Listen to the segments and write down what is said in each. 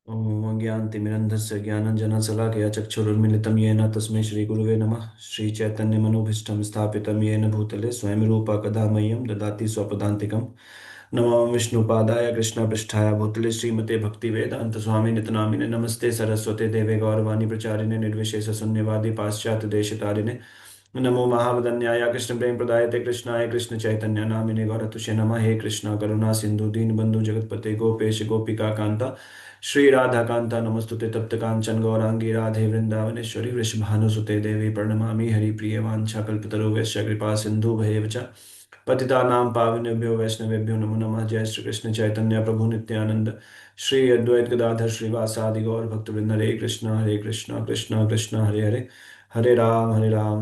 ॐ ज्ञानतिमिरन्धस्य ज्ञानञ्जनशलाकया चक्षुरुन्मीलितं येन तस्मै श्रीगुरुवे नमः। श्रीचैतन्यमनोभीष्टं स्थापितं येन भूतले स्वयं रूपा कदा मह्यं ददाति स्वपदान्तिकं। नमो विष्णुपादाय कृष्णपृष्ठाय भूतले श्रीमते भक्तिवेदान्तस्वामी नितनामिने नमस्ते सरस्वते देवे गौरवाणी प्रचारिणे निर्विशेषशून्यवादी पाश्चात्यदेशतारिणे नमो महावदन्याय कृष्ण प्रेम प्रदायते कृष्णाय कृष्ण चैतन्य नामिने गौरतुषे नमः। हे कृष्ण करुणा सिंधु दीनबंधु जगतपते गोपेश गोपिका कांता श्री राधा कांता नमस्तुते तप्त कांचन गौरांगी राधे वृंदावनेश्वरी वृषभानुसुते देवी प्रणमामि हरिप्रिय वाञ्छाकल्पतरुभ्यश्च कृपा सिंधु भयेव च पतितानां पावनेभ्यो वैष्णवेभ्यो नमो नमः। जय श्री कृष्ण चैतन्य प्रभु नित्यानंद श्री अद्वैत गदाधर श्रीवासादि गौर भक्तवृंद। हरे कृष्ण कृष्ण कृष्ण हरे हरे, हरे राम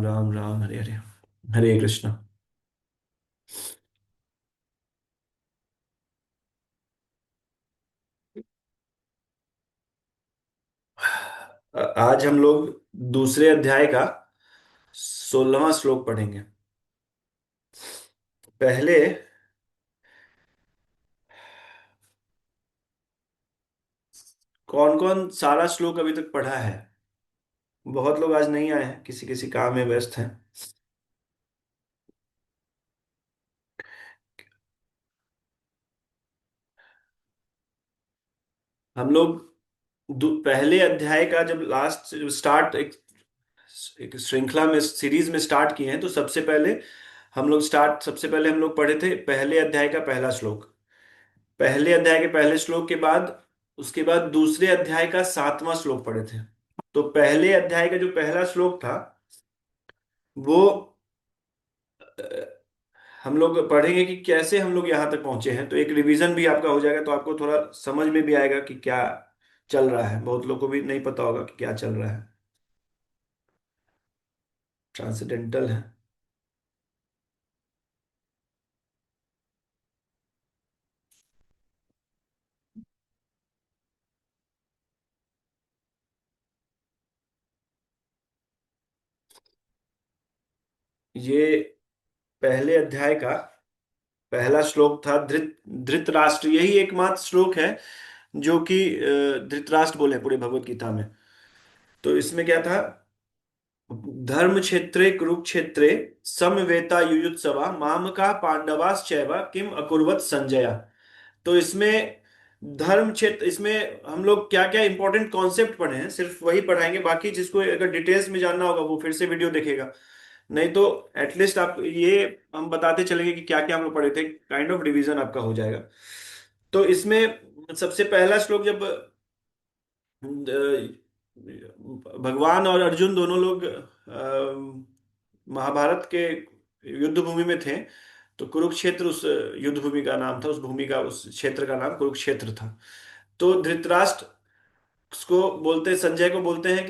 राम राम हरे हरे। हरे कृष्ण। आज हम लोग दूसरे अध्याय का 16वां श्लोक पढ़ेंगे। पहले कौन कौन सारा श्लोक अभी तक पढ़ा है? बहुत लोग आज नहीं आए हैं, किसी किसी काम में व्यस्त हैं। हम लोग पहले अध्याय का जब लास्ट स्टार्ट एक श्रृंखला में सीरीज में स्टार्ट किए हैं, तो सबसे पहले हम लोग पढ़े थे पहले अध्याय का पहला श्लोक। पहले अध्याय के पहले श्लोक के बाद उसके बाद दूसरे अध्याय का 7वां श्लोक पढ़े थे। तो पहले अध्याय का जो पहला श्लोक था वो हम लोग पढ़ेंगे कि कैसे हम लोग यहाँ तक पहुंचे हैं। तो एक रिवीजन भी आपका हो जाएगा, तो आपको थोड़ा समझ में भी आएगा कि क्या चल रहा है। बहुत लोगों को भी नहीं पता होगा कि क्या चल रहा है। ट्रांसेंडेंटल है। ये पहले अध्याय का पहला श्लोक था। धृतराष्ट्र, यही एकमात्र श्लोक है जो कि धृतराष्ट्र बोले पूरे भगवत गीता में। तो इसमें क्या था? धर्म क्षेत्रे कुरुक्षेत्रे समवेता युयुत्सवा मामका पांडवाश्चैव किम अकुर्वत संजया। तो इसमें धर्म क्षेत्र, इसमें हम लोग क्या क्या इंपॉर्टेंट कॉन्सेप्ट पढ़े हैं सिर्फ वही पढ़ाएंगे। बाकी जिसको अगर डिटेल्स में जानना होगा वो फिर से वीडियो देखेगा। नहीं तो एटलीस्ट आप ये हम बताते चलेंगे कि क्या क्या हम लोग पढ़े थे, काइंड ऑफ रिवीजन आपका हो जाएगा। तो इसमें सबसे पहला श्लोक जब भगवान और अर्जुन दोनों लोग महाभारत के युद्ध भूमि में थे, तो कुरुक्षेत्र उस युद्ध भूमि का नाम था, उस भूमि का उस क्षेत्र का नाम कुरुक्षेत्र था। तो धृतराष्ट्र उसको बोलते, संजय को बोलते हैं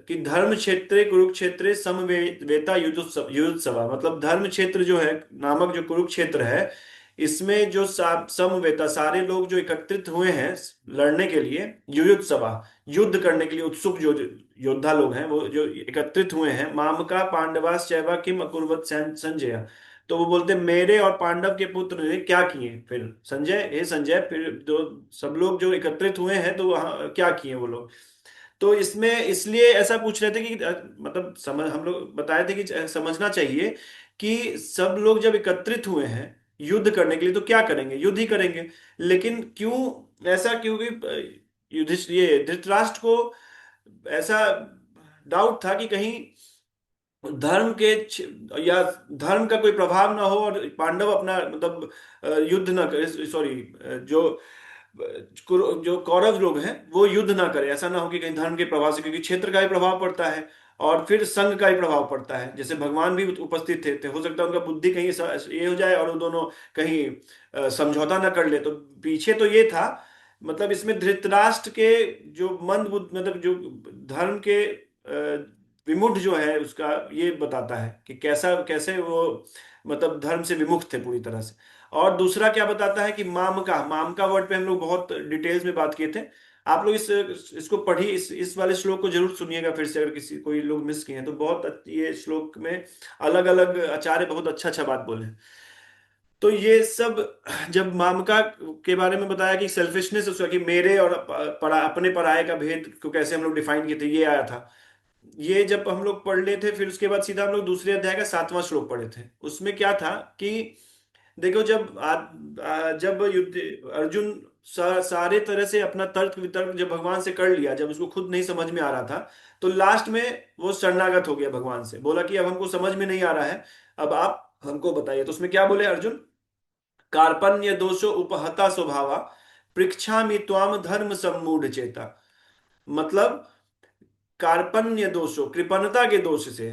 कि धर्म क्षेत्रे कुरुक्षेत्रे समवेता युयुत्सवा, मतलब धर्म क्षेत्र जो है नामक जो कुरुक्षेत्र है, इसमें जो समवेता सारे लोग जो एकत्रित हुए हैं लड़ने के लिए, युयुत्सवा युद्ध करने के लिए उत्सुक जो जो योद्धा लोग हैं वो जो एकत्रित हुए हैं, मामका पांडवाश्चैव किम अकुर्वत संजय। तो वो बोलते मेरे और पांडव के पुत्र ने क्या किए फिर संजय, हे संजय, फिर जो सब लोग जो एकत्रित हुए हैं तो वहाँ क्या किए वो लोग। तो इसमें इसलिए ऐसा पूछ रहे थे कि मतलब समझ, हम लोग बताए थे कि समझना चाहिए कि सब लोग जब एकत्रित हुए हैं युद्ध करने के लिए तो क्या करेंगे, युद्ध ही करेंगे। लेकिन क्यों ऐसा, क्योंकि युधिष्ठिर ये धृतराष्ट्र को ऐसा डाउट था कि कहीं धर्म के या धर्म का कोई प्रभाव ना हो और पांडव अपना मतलब युद्ध ना करे, सॉरी, जो जो कौरव लोग हैं वो युद्ध ना करे। ऐसा ना हो कि कहीं धर्म के प्रभाव से, क्योंकि क्षेत्र का भी प्रभाव पड़ता है और फिर संघ का भी प्रभाव पड़ता है। जैसे भगवान भी उपस्थित थे, हो सकता है उनका बुद्धि कहीं ये हो जाए और वो दोनों कहीं समझौता ना कर ले। तो पीछे तो ये था, मतलब इसमें धृतराष्ट्र के जो मंद बुद्ध, मतलब जो धर्म के विमुख जो है उसका ये बताता है कि कैसा कैसे वो मतलब धर्म से विमुख थे पूरी तरह से। और दूसरा क्या बताता है कि मामका, मामका वर्ड पे हम लोग बहुत डिटेल्स में बात किए थे। आप लोग इसको पढ़िए, इस वाले श्लोक को जरूर सुनिएगा फिर से, अगर किसी कोई लोग मिस किए हैं तो। बहुत ये श्लोक में अलग अलग आचार्य बहुत अच्छा अच्छा बात बोले हैं। तो ये सब जब मामका के बारे में बताया कि सेल्फिशनेस उसका, कि मेरे और अपने पराये का भेद को कैसे हम लोग डिफाइन किए थे, ये आया था। ये जब हम लोग पढ़ लेते, फिर उसके बाद सीधा हम लोग दूसरे अध्याय का 7वां श्लोक पढ़े थे। उसमें क्या था कि देखो, जब युद्ध अर्जुन सारे तरह से अपना तर्क वितर्क जब भगवान से कर लिया, जब उसको खुद नहीं समझ में आ रहा था, तो लास्ट में वो शरणागत हो गया भगवान से, बोला कि अब हमको समझ में नहीं आ रहा है, अब आप हमको बताइए। तो उसमें क्या बोले अर्जुन? कार्पण्य दोषो उपहता स्वभावा, पृच्छामि त्वाम धर्म सम्मूढ़ चेता। मतलब कार्पण्य दोषो, कृपणता के दोष से,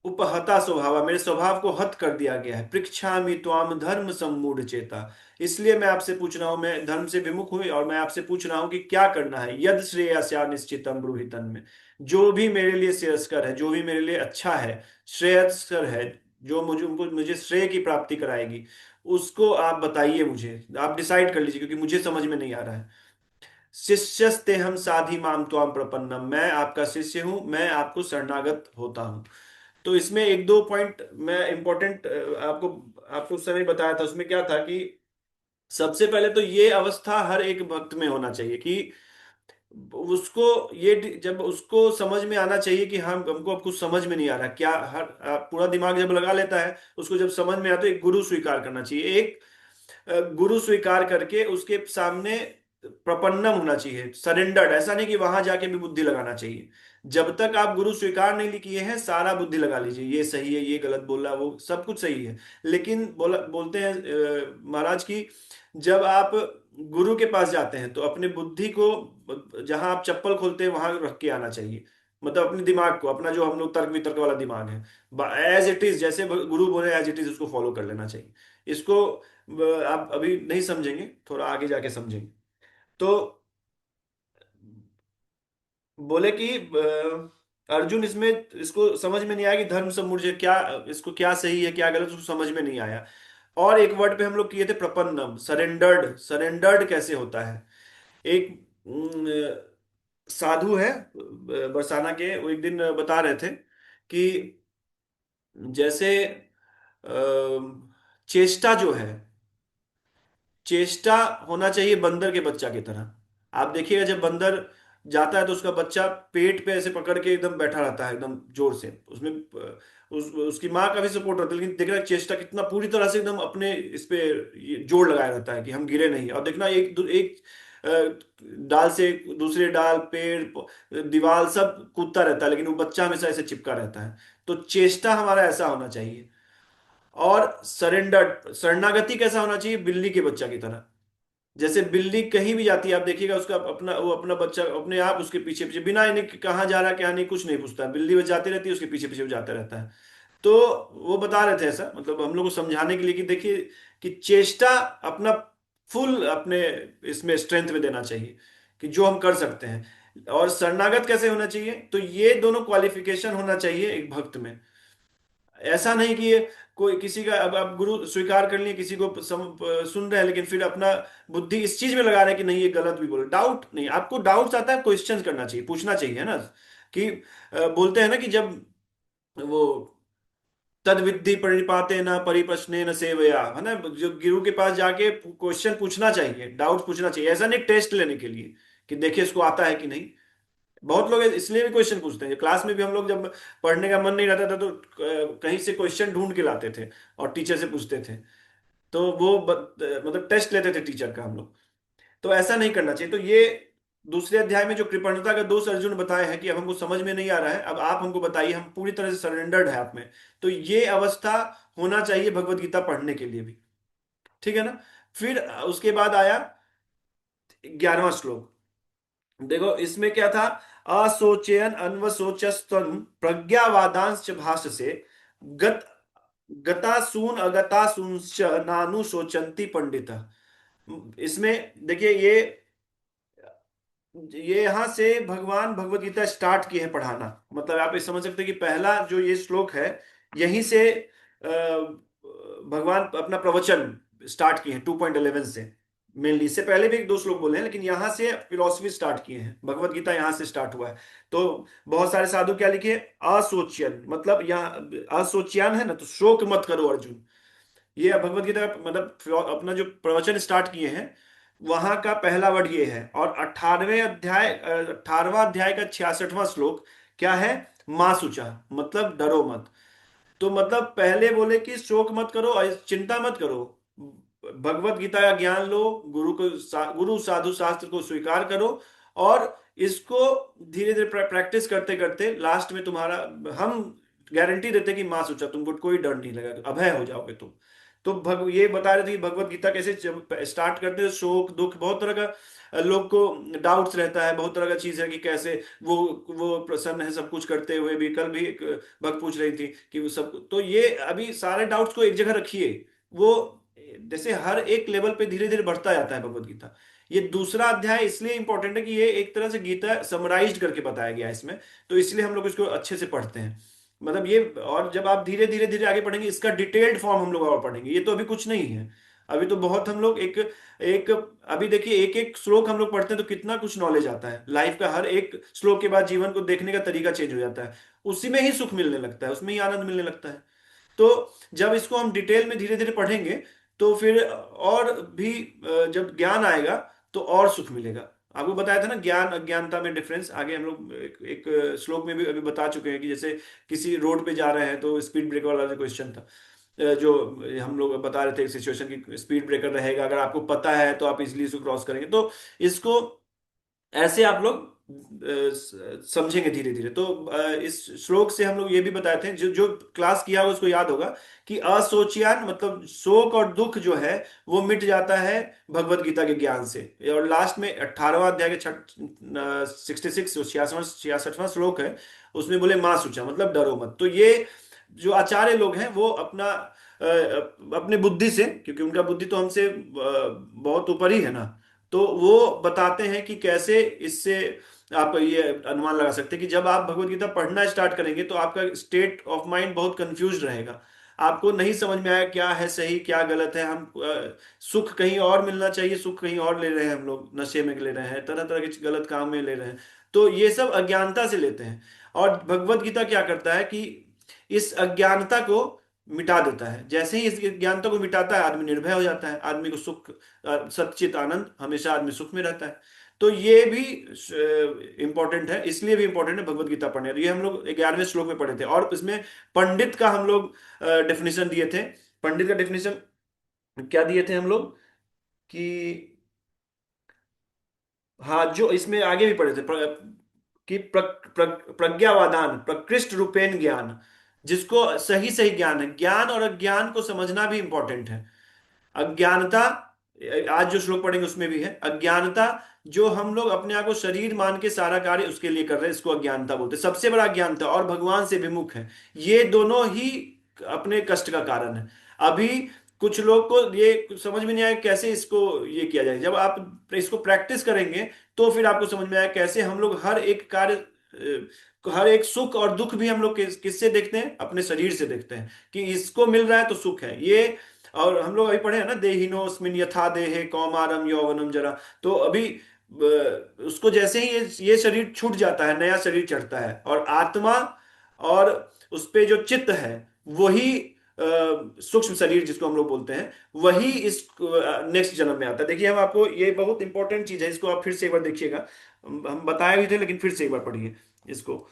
उपहता स्वभाव, मेरे स्वभाव को हत कर दिया गया है। पृच्छामि त्वाम धर्म सम्मूढ़ चेता, इसलिए मैं आपसे पूछ रहा हूं, मैं धर्म से विमुख हुई और मैं आपसे पूछ रहा हूं कि क्या करना है। यद श्रेयस्या निश्चितम ब्रूहि में, जो भी मेरे लिए श्रेयस्कर है, जो भी मेरे लिए अच्छा है, श्रेयस्कर है, जो मुझे श्रेय की प्राप्ति कराएगी, उसको आप बताइए, मुझे आप डिसाइड कर लीजिए, क्योंकि मुझे समझ में नहीं आ रहा है। शिष्यस्ते हम साधि माम त्वाम प्रपन्नम, मैं आपका शिष्य हूं, मैं आपको शरणागत होता हूं। तो इसमें एक दो पॉइंट मैं इंपॉर्टेंट आपको आपको उस समय बताया था। उसमें क्या था कि सबसे पहले तो ये अवस्था हर एक भक्त में होना चाहिए कि उसको जब उसको समझ में आना चाहिए कि हम हमको अब कुछ समझ में नहीं आ रहा क्या, पूरा दिमाग जब लगा लेता है, उसको जब समझ में आता है, एक गुरु स्वीकार करना चाहिए। एक गुरु स्वीकार करके उसके सामने प्रपन्नम होना चाहिए, सरेंडर्ड। ऐसा नहीं कि वहां जाके भी बुद्धि लगाना चाहिए। जब तक आप गुरु स्वीकार नहीं किए हैं, सारा बुद्धि लगा लीजिए, ये सही है, ये गलत बोल रहा है, वो सब कुछ सही है। लेकिन बोलते हैं महाराज की, जब आप गुरु के पास जाते हैं तो अपने बुद्धि को, जहां आप चप्पल खोलते हैं वहां रख के आना चाहिए। मतलब अपने दिमाग को, अपना जो हम लोग तर्क वितर्क वाला दिमाग है, एज इट इज, जैसे गुरु बोले एज इट इज, उसको फॉलो कर लेना चाहिए। इसको आप अभी नहीं समझेंगे, थोड़ा आगे जाके समझेंगे। तो बोले कि अर्जुन इसमें, इसको समझ में नहीं आया कि धर्म से मुझे क्या, इसको क्या सही है क्या गलत, उसको समझ में नहीं आया। और एक वर्ड पे हम लोग किए थे प्रपन्नम, सरेंडर्ड। सरेंडर्ड कैसे होता है? एक साधु है बरसाना के, वो एक दिन बता रहे थे कि जैसे चेष्टा जो है, चेष्टा होना चाहिए बंदर के बच्चा की तरह। आप देखिएगा जब बंदर जाता है तो उसका बच्चा पेट पे ऐसे पकड़ के एकदम बैठा रहता है, एकदम जोर से, उसमें उसकी माँ का भी सपोर्ट रहता है, लेकिन देखना चेष्टा कितना पूरी तरह से एकदम अपने इस पे जोर लगाया रहता है कि हम गिरे नहीं। और देखना एक अ, डाल से दूसरे डाल, पेड़, दीवार सब कूदता रहता है, लेकिन वो बच्चा हमेशा ऐसे चिपका रहता है। तो चेष्टा हमारा ऐसा होना चाहिए। और सरेंडर, शरणागति कैसा होना चाहिए? बिल्ली के बच्चा की तरह। जैसे बिल्ली कहीं भी जाती है, आप देखिएगा उसका अपना, वो अपना बच्चा अपने आप उसके पीछे पीछे, बिना इन्हें कि कहाँ जा रहा है क्या नहीं, कुछ नहीं पूछता, बिल्ली बस जाती रहती है, उसके पीछे पीछे वो जाता रहता है। तो वो बता रहे थे ऐसा, मतलब हम लोग को समझाने के लिए कि देखिए कि चेष्टा अपना फुल अपने इसमें स्ट्रेंथ में देना चाहिए, कि जो हम कर सकते हैं। और शरणागत कैसे होना चाहिए? तो ये दोनों क्वालिफिकेशन होना चाहिए एक भक्त में। ऐसा नहीं कि ये कोई किसी का, अब आप गुरु स्वीकार कर लिए, किसी को सुन रहे हैं, लेकिन फिर अपना बुद्धि इस चीज में लगा रहे हैं कि नहीं ये गलत भी बोले। डाउट नहीं, आपको डाउट्स आता है, क्वेश्चन करना चाहिए, पूछना चाहिए, है ना? कि बोलते हैं ना कि जब वो तद विद्धि परिपाते न परिप्रश्ने न सेवया, है ना, जो गुरु के पास जाके क्वेश्चन पूछना चाहिए, डाउट पूछना चाहिए। ऐसा नहीं टेस्ट लेने के लिए कि देखिए इसको आता है कि नहीं। बहुत लोग इसलिए भी क्वेश्चन पूछते हैं, क्लास में भी हम लोग जब पढ़ने का मन नहीं रहता था तो कहीं से क्वेश्चन ढूंढ के लाते थे और टीचर से पूछते थे। तो वो मतलब टेस्ट लेते थे टीचर का हम लोग। तो ऐसा नहीं करना चाहिए। तो ये दूसरे अध्याय में जो कृपणता का दोष अर्जुन बताए हैं कि अब हमको समझ में नहीं आ रहा है, अब आप हमको बताइए, हम पूरी तरह से सरेंडर्ड है आप में। तो ये अवस्था होना चाहिए भगवत गीता पढ़ने के लिए भी। ठीक है ना? फिर उसके बाद आया 11वां श्लोक। देखो इसमें क्या था? असोचयन अन्वसोचस्तन प्रज्ञावादांश भाषसे गत गतासून अगतासूंश्च नानु शोचंती पंडित। इसमें देखिए ये यहां से भगवान भगवत गीता स्टार्ट किए हैं पढ़ाना। मतलब आप ये समझ सकते हैं कि पहला जो ये श्लोक है, यहीं से भगवान अपना प्रवचन स्टार्ट किए हैं 2.11 से। मेनली इससे पहले भी एक दो श्लोक बोले हैं, लेकिन यहां से फिलोसफी स्टार्ट किए हैं, भगवत गीता यहां से स्टार्ट हुआ है। तो बहुत सारे साधु क्या लिखे? असोचियन, मतलब यहाँ असोचियान है ना, तो शोक मत करो अर्जुन। ये भगवत गीता का मतलब अपना जो प्रवचन स्टार्ट किए हैं, वहां का पहला वर्ड ये है। और 18वां अध्याय का 66वां श्लोक क्या है? मां शुचा, मतलब डरो मत। तो मतलब पहले बोले कि शोक मत करो और चिंता मत करो, भगवत गीता का ज्ञान लो, गुरु साधु शास्त्र को स्वीकार करो, और इसको धीरे धीरे प्रैक्टिस करते करते लास्ट में तुम्हारा, हम गारंटी देते कि मां सोचा तुमको कोई डर नहीं लगेगा, अभय हो जाओगे तुम। तो ये बता रहे थे कि भगवत गीता कैसे स्टार्ट करते हैं, शोक दुख बहुत तरह का लोग को डाउट्स रहता है, बहुत तरह का चीज है कि कैसे वो प्रसन्न है सब कुछ करते हुए भी। कल भी एक भक्त पूछ रही थी कि वो सब, तो ये अभी सारे डाउट्स को एक जगह रखिए। वो जैसे हर एक लेवल पे धीरे धीरे बढ़ता जाता है भगवत गीता। ये दूसरा अध्याय इसलिए इंपॉर्टेंट है कि ये एक तरह से गीता समराइज्ड करके बताया गया है इसमें, तो इसलिए हम लोग इसको अच्छे से पढ़ते हैं। मतलब ये, और जब आप धीरे धीरे धीरे आगे पढ़ेंगे इसका डिटेल्ड फॉर्म हम लोग और पढ़ेंगे, ये तो अभी कुछ नहीं है। अभी तो बहुत हम लोग एक एक अभी देखिए एक एक श्लोक हम लोग पढ़ते हैं तो कितना कुछ नॉलेज आता है लाइफ का, हर एक श्लोक के बाद जीवन को देखने का तरीका चेंज हो जाता है, उसी में ही सुख मिलने लगता है, उसमें ही आनंद मिलने लगता है। तो जब इसको हम डिटेल में धीरे धीरे पढ़ेंगे तो फिर और भी जब ज्ञान आएगा तो और सुख मिलेगा। आपको बताया था ना ज्ञान अज्ञानता में डिफरेंस, आगे हम लोग एक श्लोक में भी अभी बता चुके हैं कि जैसे किसी रोड पे जा रहे हैं तो स्पीड ब्रेकर वाला जो क्वेश्चन था, जो हम लोग बता रहे थे सिचुएशन की, स्पीड ब्रेकर रहेगा, अगर आपको पता है तो आप इजीली इसको क्रॉस करेंगे। तो इसको ऐसे आप लोग समझेंगे धीरे धीरे। तो इस श्लोक से हम लोग ये भी बताए थे, जो जो क्लास किया हो उसको याद होगा कि असोचियान मतलब शोक और दुख जो है वो मिट जाता है भगवत गीता के ज्ञान से। और लास्ट में 18वां अध्याय के 66 छियासठवां श्लोक है, उसमें बोले मां सूचा मतलब डरो मत। तो ये जो आचार्य लोग हैं वो अपना अपने बुद्धि से, क्योंकि उनका बुद्धि तो हमसे बहुत ऊपर ही है ना, तो वो बताते हैं कि कैसे इससे आप ये अनुमान लगा सकते हैं कि जब आप भगवत गीता पढ़ना स्टार्ट करेंगे तो आपका स्टेट ऑफ माइंड बहुत कंफ्यूज रहेगा। आपको नहीं समझ में आया क्या है सही क्या गलत है, हम सुख कहीं और मिलना चाहिए, सुख कहीं और ले रहे हैं, हम लोग नशे में ले रहे हैं, तरह तरह के गलत काम में ले रहे हैं। तो ये सब अज्ञानता से लेते हैं। और भगवत गीता क्या करता है कि इस अज्ञानता को मिटा देता है। जैसे ही इस अज्ञानता को मिटाता है आदमी निर्भय हो जाता है, आदमी को सुख, सच्चित आनंद, हमेशा आदमी सुख में रहता है। तो ये भी इंपॉर्टेंट है, इसलिए भी इंपॉर्टेंट है भगवत गीता पढ़ने। ये हम लोग 11वें श्लोक में पढ़े थे, और इसमें पंडित का हम लोग डेफिनेशन दिए थे। पंडित का डेफिनेशन क्या दिए थे हम लोग कि, हाँ जो इसमें आगे भी पढ़े थे, कि प्रज्ञावादान प्रकृष्ट रूपेण ज्ञान, जिसको सही सही ज्ञान है, ज्ञान और अज्ञान को समझना भी इंपॉर्टेंट है। अज्ञानता, आज जो श्लोक पढ़ेंगे उसमें भी है अज्ञानता, जो हम लोग अपने आप को शरीर मान के सारा कार्य उसके लिए कर रहे हैं, इसको अज्ञानता बोलते हैं। सबसे बड़ा अज्ञानता, और भगवान से विमुख है, ये दोनों ही अपने कष्ट का कारण है। अभी कुछ लोग को ये समझ में नहीं आया कैसे इसको ये किया जाए। जब आप इसको प्रैक्टिस करेंगे तो फिर आपको समझ में आया कैसे हम लोग हर एक कार्य, हर एक सुख और दुख भी हम लोग किससे देखते हैं, अपने शरीर से देखते हैं कि इसको मिल रहा है तो सुख है ये। और हम लोग अभी पढ़े हैं ना, देहिनोस्मिन यथा देहे कौमारम यौवनम जरा। तो अभी उसको जैसे ही ये शरीर छूट जाता है, नया शरीर चढ़ता है, और आत्मा और उस पे जो चित्त है वही सूक्ष्म शरीर जिसको हम लोग बोलते हैं, वही इस नेक्स्ट जन्म में आता है। देखिए हम आपको, ये बहुत इंपॉर्टेंट चीज है, इसको आप फिर से एक बार देखिएगा। हम बताए भी थे लेकिन फिर से एक बार पढ़िए इसको।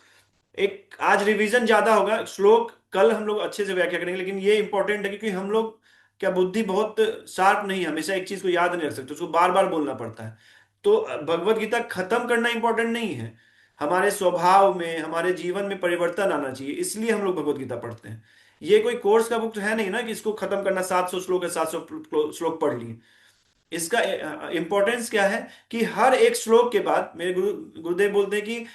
एक आज रिवीजन ज्यादा होगा, श्लोक कल हम लोग अच्छे से व्याख्या करेंगे, लेकिन ये इंपॉर्टेंट है क्योंकि हम लोग क्या बुद्धि बहुत शार्प नहीं है, हमेशा एक चीज को याद नहीं रख सकते, उसको बार बार बोलना पड़ता है। तो भगवत गीता खत्म करना इंपॉर्टेंट नहीं है, हमारे स्वभाव में हमारे जीवन में परिवर्तन आना चाहिए, इसलिए हम लोग भगवत गीता पढ़ते हैं। ये कोई कोर्स का बुक तो है नहीं ना कि इसको खत्म करना, 700 श्लोक है, 700 श्लोक पढ़ लिए। इसका इंपॉर्टेंस क्या है कि हर एक श्लोक के बाद मेरे गुरुदेव बोलते हैं कि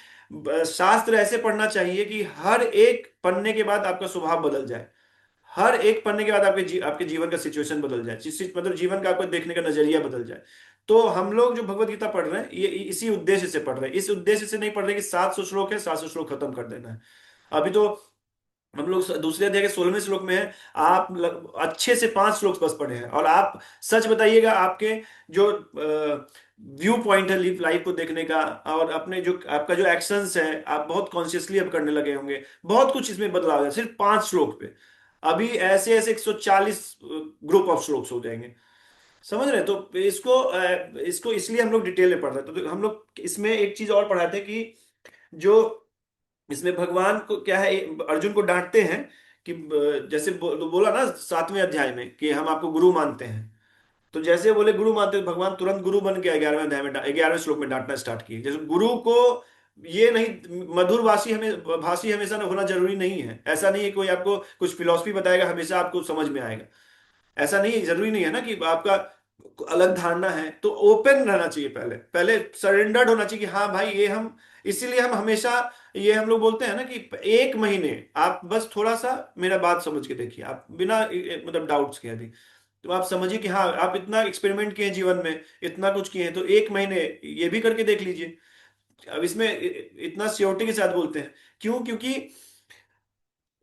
शास्त्र ऐसे पढ़ना चाहिए कि हर एक पन्ने के बाद आपका स्वभाव बदल जाए, हर एक पन्ने के बाद आपके जीवन का सिचुएशन बदल जाए, मतलब जीवन का आपको देखने का नजरिया बदल जाए। तो हम लोग जो भगवत गीता पढ़ रहे हैं ये इसी उद्देश्य से पढ़ रहे हैं, इस उद्देश्य से नहीं पढ़ रहे कि 700 श्लोक है 700 श्लोक खत्म कर देना है। अभी तो हम लोग दूसरे अध्याय के 16वें श्लोक में है, आप अच्छे से 5 श्लोक बस पढ़े हैं, और आप सच बताइएगा आपके जो व्यू पॉइंट है लाइफ को देखने का, और अपने जो आपका जो एक्शंस है आप बहुत कॉन्शियसली अब करने लगे होंगे, बहुत कुछ इसमें बदलाव है सिर्फ 5 श्लोक पे। अभी ऐसे ऐसे 140 ग्रुप ऑफ श्लोक्स हो जाएंगे। समझ रहे हैं? तो इसको इसलिए हम लोग डिटेल में पढ़ रहे थे। तो हम लोग इसमें एक चीज और पढ़ाते हैं कि जो इसमें भगवान को क्या है, अर्जुन को डांटते हैं कि जैसे बोला ना 7वें अध्याय में कि हम आपको गुरु मानते हैं। तो जैसे बोले गुरु मानते हैं, तो भगवान तुरंत गुरु बन के 11वें श्लोक में डांटना स्टार्ट किए। जैसे गुरु को ये नहीं, मधुर भाषी हमें भाषी हमेशा होना जरूरी नहीं है। ऐसा नहीं है कोई आपको कुछ फिलॉसफी बताएगा हमेशा आपको समझ में आएगा। ऐसा नहीं, जरूरी नहीं है ना कि आपका अलग धारणा है। तो ओपन रहना चाहिए, पहले पहले सरेंडर्ड होना चाहिए कि हाँ भाई ये हम, इसीलिए हम हमेशा, ये हम लोग बोलते हैं ना कि 1 महीने आप बस थोड़ा सा मेरा बात समझ के देखिए, आप बिना मतलब डाउट्स के यदि, तो आप समझिए कि हाँ आप इतना एक्सपेरिमेंट किए हैं जीवन में, इतना कुछ किए हैं, तो 1 महीने ये भी करके देख लीजिए। अब इसमें इतना श्योरिटी के साथ बोलते हैं, क्यों? क्योंकि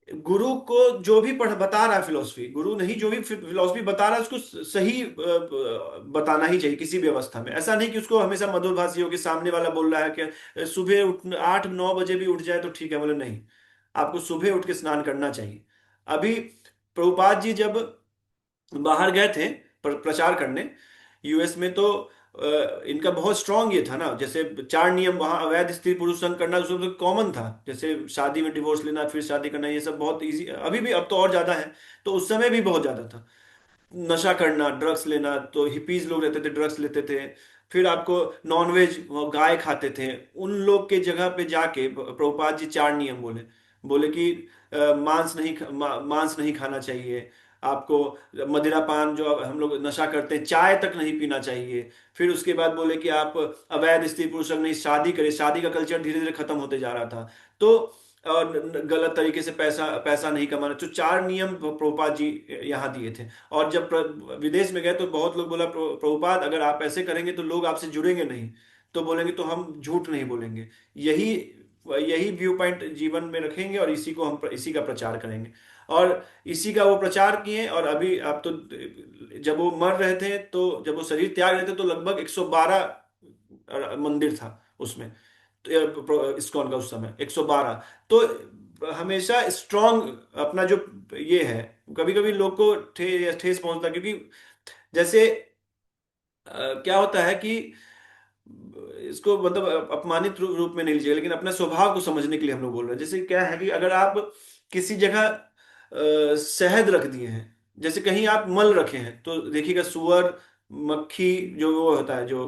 गुरु को जो भी पढ़ बता रहा है फिलोसफी, गुरु नहीं, जो भी फिलोसफी बता रहा है उसको सही बताना ही चाहिए किसी भी अवस्था में। ऐसा नहीं कि उसको हमेशा मधुरभाषी हो कि सामने वाला बोल रहा है कि सुबह उठ 8-9 बजे भी उठ जाए तो ठीक है, बोले नहीं, आपको सुबह उठ के स्नान करना चाहिए। अभी प्रभुपाद जी जब बाहर गए थे प्रचार करने यूएस में, तो इनका बहुत स्ट्रांग ये था ना, जैसे 4 नियम वहां, अवैध स्त्री पुरुष संग करना उसमें तो कॉमन था, जैसे शादी में डिवोर्स लेना फिर शादी करना, ये सब बहुत इजी, अभी भी, अब तो और ज्यादा है, तो उस समय भी बहुत ज्यादा था। नशा करना, ड्रग्स लेना, तो हिपीज लोग रहते थे ड्रग्स लेते थे। फिर आपको नॉनवेज, गाय खाते थे। उन लोग के जगह पे जाके प्रभुपाद जी 4 नियम बोले। बोले कि मांस नहीं खाना चाहिए आपको, मदिरा पान जो अब हम लोग नशा करते हैं, चाय तक नहीं पीना चाहिए। फिर उसके बाद बोले कि आप अवैध स्त्री पुरुष संग नहीं, शादी करें, शादी का कल्चर धीरे धीरे खत्म होते जा रहा था। तो और गलत तरीके से पैसा पैसा नहीं कमाना, तो 4 नियम प्रभुपाद जी यहाँ दिए थे। और जब विदेश में गए तो बहुत लोग बोला, प्रभुपाद अगर आप ऐसे करेंगे तो लोग आपसे जुड़ेंगे नहीं, तो बोलेंगे तो हम झूठ नहीं बोलेंगे। यही यही व्यू पॉइंट जीवन में रखेंगे और इसी को हम इसी का प्रचार करेंगे। और इसी का वो प्रचार किए। और अभी आप तो, जब वो मर रहे थे, तो जब वो शरीर त्याग रहे थे तो लगभग 112 मंदिर था उसमें, तो इस्कॉन का उस समय 112। तो हमेशा स्ट्रांग अपना जो ये है, कभी कभी लोग को ठेस पहुंचता, क्योंकि जैसे क्या होता है कि इसको मतलब अपमानित रूप में नहीं लीजिएगा, लेकिन अपने स्वभाव को समझने के लिए हम लोग बोल रहे हैं। जैसे क्या है कि अगर आप किसी जगह शहद रख दिए हैं, जैसे कहीं आप मल रखे हैं, तो देखिएगा सुअर, मक्खी, जो वो होता है जो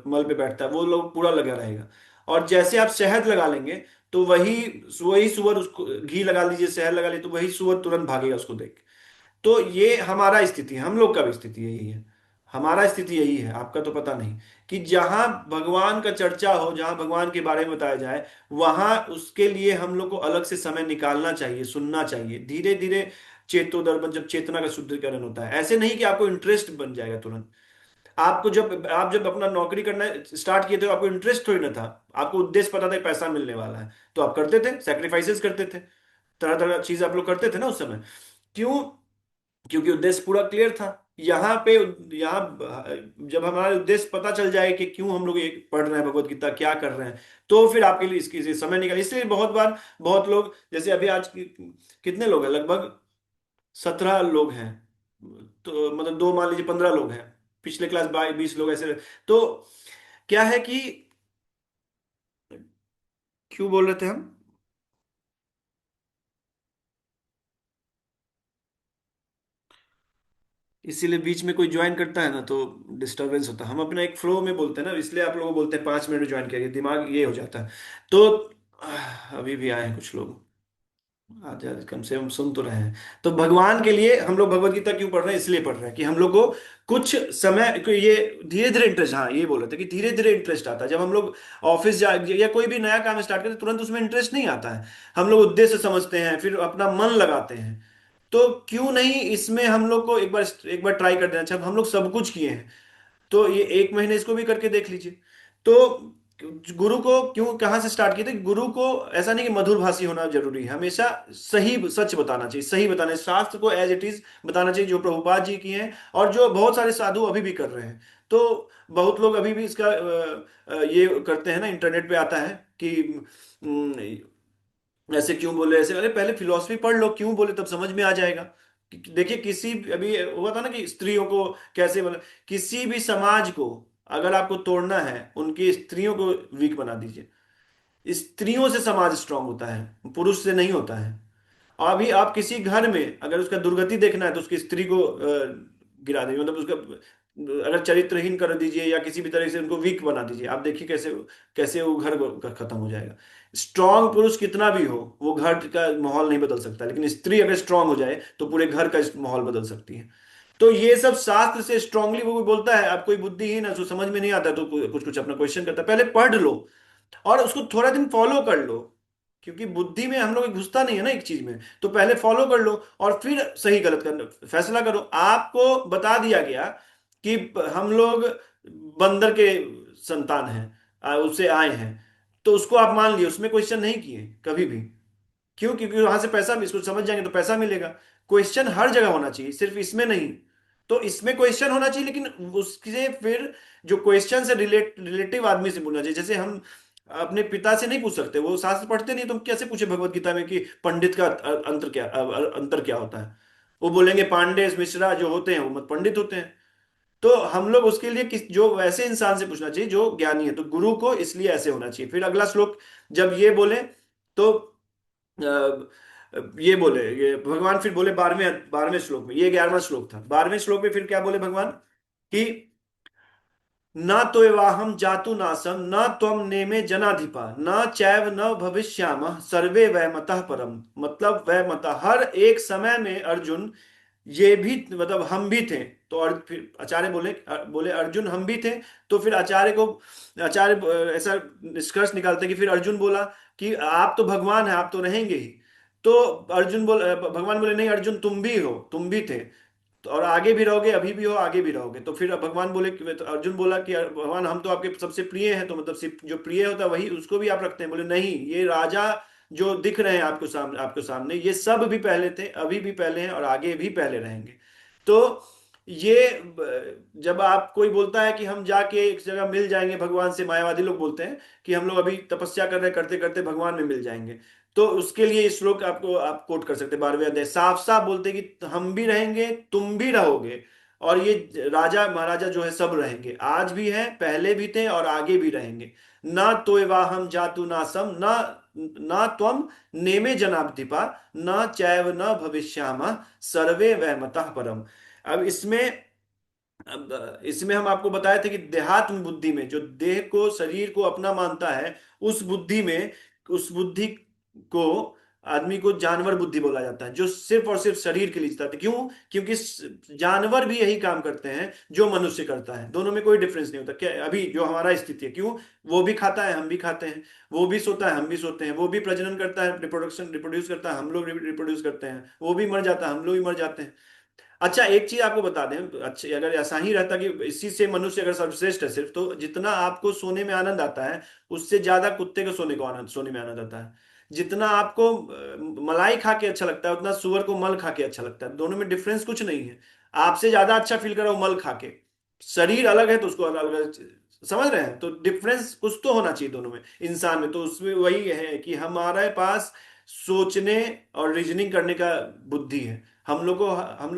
मल पे बैठता है, वो लोग पूरा लगा रहेगा। और जैसे आप शहद लगा लेंगे, तो वही वही सुअर, उसको घी लगा लीजिए, शहद लगा लीजिए, तो वही सुअर तुरंत भागेगा उसको देख के। तो ये हमारा स्थिति है, हम लोग का भी स्थिति यही है। हमारा स्थिति यही है, आपका तो पता नहीं, कि जहां भगवान का चर्चा हो, जहां भगवान के बारे में बताया जाए, वहां उसके लिए हम लोग को अलग से समय निकालना चाहिए, सुनना चाहिए धीरे धीरे। चेतोदर्पण, जब चेतना का शुद्धिकरण होता है, ऐसे नहीं कि आपको इंटरेस्ट बन जाएगा तुरंत। आपको जब अपना नौकरी करना स्टार्ट किए थे, तो आपको इंटरेस्ट थोड़ी ना था, आपको उद्देश्य पता था कि पैसा मिलने वाला है, तो आप करते थे, सेक्रीफाइसेस करते थे, तरह तरह चीज आप लोग करते थे ना उस समय। क्यों? क्योंकि उद्देश्य पूरा क्लियर था। यहाँ पे, यहाँ जब हमारा उद्देश्य पता चल जाए कि क्यों हम लोग ये पढ़ रहे हैं, भगवत गीता क्या कर रहे हैं, तो फिर आपके लिए इसकी से समय निकाल। इसलिए बहुत बार बहुत लोग, जैसे अभी आज कितने लोग हैं, लगभग 17 लोग हैं, तो मतलब दो मान लीजिए 15 लोग हैं, पिछले क्लास 20 लोग ऐसे। तो क्या है कि, क्यों बोल रहे थे हम? इसीलिए बीच में कोई ज्वाइन करता है ना तो डिस्टरबेंस होता है। हम अपना एक फ्लो में बोलते हैं ना, इसलिए आप लोगों को बोलते हैं 5 मिनट में ज्वाइन करिए, दिमाग ये हो जाता है। तो अभी भी आए हैं कुछ लोग, आज आज कम से कम सुन तो रहे हैं। तो भगवान के लिए हम लोग भगवत गीता क्यों पढ़ रहे हैं? इसलिए पढ़ रहे हैं कि हम लोग को कुछ समय को ये धीरे धीरे इंटरेस्ट, हाँ ये बोल रहे थे कि धीरे धीरे इंटरेस्ट आता है। जब हम लोग ऑफिस जा या कोई भी नया काम स्टार्ट करते हैं, तुरंत उसमें इंटरेस्ट नहीं आता है। हम लोग उद्देश्य समझते हैं, फिर अपना मन लगाते हैं। तो क्यों नहीं इसमें हम लोग को एक बार ट्राई कर देना। अच्छा, हम लोग सब कुछ किए हैं, तो ये 1 महीने इसको भी करके देख लीजिए। तो गुरु को क्यों, कहाँ से स्टार्ट किए थे? गुरु को ऐसा नहीं कि मधुर भाषी होना जरूरी है, हमेशा सही सच बताना चाहिए, सही बताना, शास्त्र को एज इट इज बताना चाहिए, जो प्रभुपाद जी की हैं और जो बहुत सारे साधु अभी भी कर रहे हैं। तो बहुत लोग अभी भी इसका ये करते हैं ना, इंटरनेट पे आता है कि ऐसे क्यों बोले, ऐसे, अरे पहले फिलोसफी पढ़ लो, क्यों बोले तब समझ में आ जाएगा। देखिए किसी, अभी हुआ था ना कि स्त्रियों को कैसे, मतलब किसी भी समाज को अगर आपको तोड़ना है, उनकी स्त्रियों को वीक बना दीजिए। स्त्रियों से समाज स्ट्रांग होता है, पुरुष से नहीं होता है। अभी आप किसी घर में अगर उसका दुर्गति देखना है तो उसकी स्त्री को गिरा दीजिए, मतलब उसका अगर चरित्रहीन कर दीजिए या किसी भी तरह से उनको वीक बना दीजिए, आप देखिए कैसे कैसे वो घर खत्म हो जाएगा। स्ट्रांग पुरुष कितना भी हो, वो घर का माहौल नहीं बदल सकता, लेकिन स्त्री अगर स्ट्रांग हो जाए तो पूरे घर का माहौल बदल सकती है। तो ये सब शास्त्र से स्ट्रांगली वो बोलता है। आप कोई बुद्धिहीन है जो समझ में नहीं आता तो कुछ कुछ अपना क्वेश्चन करता है, पहले पढ़ लो और उसको थोड़ा दिन फॉलो कर लो, क्योंकि बुद्धि में हम लोग घुसता नहीं है ना एक चीज में, तो पहले फॉलो कर लो और फिर सही गलत कर फैसला करो। आपको बता दिया गया कि हम लोग बंदर के संतान हैं, उससे आए हैं, तो उसको आप मान लिए, उसमें क्वेश्चन नहीं किए कभी भी। क्यों? क्योंकि वहां से पैसा, इसको समझ जाएंगे तो पैसा मिलेगा। क्वेश्चन हर जगह होना चाहिए, सिर्फ इसमें नहीं। तो इसमें क्वेश्चन होना चाहिए, लेकिन उससे फिर जो क्वेश्चन से रिलेटिव आदमी से पूछना चाहिए। जैसे हम अपने पिता से नहीं पूछ सकते, वो शास्त्र पढ़ते नहीं, तो हम कैसे पूछे भगवत गीता में कि पंडित का अंतर क्या होता है। वो बोलेंगे पांडे मिश्रा जो होते हैं वो मत पंडित होते हैं। तो हम लोग उसके लिए किस, जो वैसे इंसान से पूछना चाहिए जो ज्ञानी है, तो गुरु को इसलिए ऐसे होना चाहिए। फिर अगला श्लोक जब ये बोले तो ये बोले, ये भगवान फिर बोले 12वें श्लोक में, ये 11वां श्लोक था, 12वें श्लोक में फिर क्या बोले भगवान कि न तो एवाहम जातु नासम न त्वम नेमे जनाधिपा न चैव न भविष्यामः सर्वे वैमतः परम। मतलब वैमतः, हर एक समय में अर्जुन, ये भी मतलब हम भी थे। तो फिर आचार्य बोले, बोले अर्जुन हम भी थे। तो फिर आचार्य को, आचार्य ऐसा निष्कर्ष निकालते कि फिर अर्जुन बोला कि आप तो भगवान है, आप तो रहेंगे ही। तो भगवान बोले नहीं अर्जुन, तुम भी हो, तुम भी थे, तो और आगे भी रहोगे, अभी भी हो, आगे भी रहोगे। तो फिर भगवान बोले तो अर्जुन बोला कि भगवान हम तो आपके सबसे प्रिय हैं, तो मतलब सिर्फ जो प्रिय होता है वही, उसको भी आप रखते हैं? बोले नहीं, ये राजा जो दिख रहे हैं आपको सामने, ये सब भी पहले थे, अभी भी पहले हैं और आगे भी पहले रहेंगे। तो ये जब आप कोई बोलता है कि हम जाके एक जगह मिल जाएंगे भगवान से, मायावादी लोग बोलते हैं कि हम लोग अभी तपस्या कर रहे करते करते भगवान में मिल जाएंगे, तो उसके लिए इस श्लोक आपको आप कोट कर सकते हैं। 12वें अध्याय साफ साफ बोलते हैं कि हम भी रहेंगे, तुम भी रहोगे, और ये राजा महाराजा जो है सब रहेंगे, आज भी हैं, पहले भी थे और आगे भी रहेंगे। ना तो हम जातु नासम ना ना त्वम नेमे जनाब्धिपा न चैव न भविष्यामः सर्वे वैमतः परम। अब इसमें हम आपको बताए थे कि देहात्म बुद्धि में, जो देह को शरीर को अपना मानता है, उस बुद्धि में, उस बुद्धि को आदमी को जानवर बुद्धि बोला जाता है, जो सिर्फ और सिर्फ शरीर के लिए जीता है। क्यों? क्योंकि जानवर भी यही काम करते हैं जो मनुष्य करता है, दोनों में कोई डिफरेंस नहीं होता। क्या अभी जो हमारा स्थिति है, क्यों? वो भी खाता है, हम भी खाते हैं, वो भी सोता है, हम भी सोते हैं, वो भी प्रजनन करता है, रिप्रोड्यूस करता है, हम लोग रिप्रोड्यूस करते हैं, वो भी मर जाता है, हम लोग भी मर जाते हैं। अच्छा एक चीज आपको बता दें, अच्छा अगर ऐसा ही रहता कि इसी से मनुष्य अगर सर्वश्रेष्ठ है सिर्फ, तो जितना आपको सोने में आनंद आता है, उससे ज्यादा कुत्ते को सोने में आनंद आता है। जितना आपको मलाई खा के अच्छा लगता है, उतना सुअर को मल खा के अच्छा लगता है। दोनों में डिफरेंस कुछ नहीं है। आपसे ज्यादा अच्छा फील कर रहा हूं मल खा के, शरीर अलग है तो उसको अलग अलग, समझ रहे हैं? तो डिफरेंस कुछ तो होना चाहिए दोनों में, इंसान में। तो उसमें वही है कि हमारे पास सोचने और रीजनिंग करने का बुद्धि है। हम लोग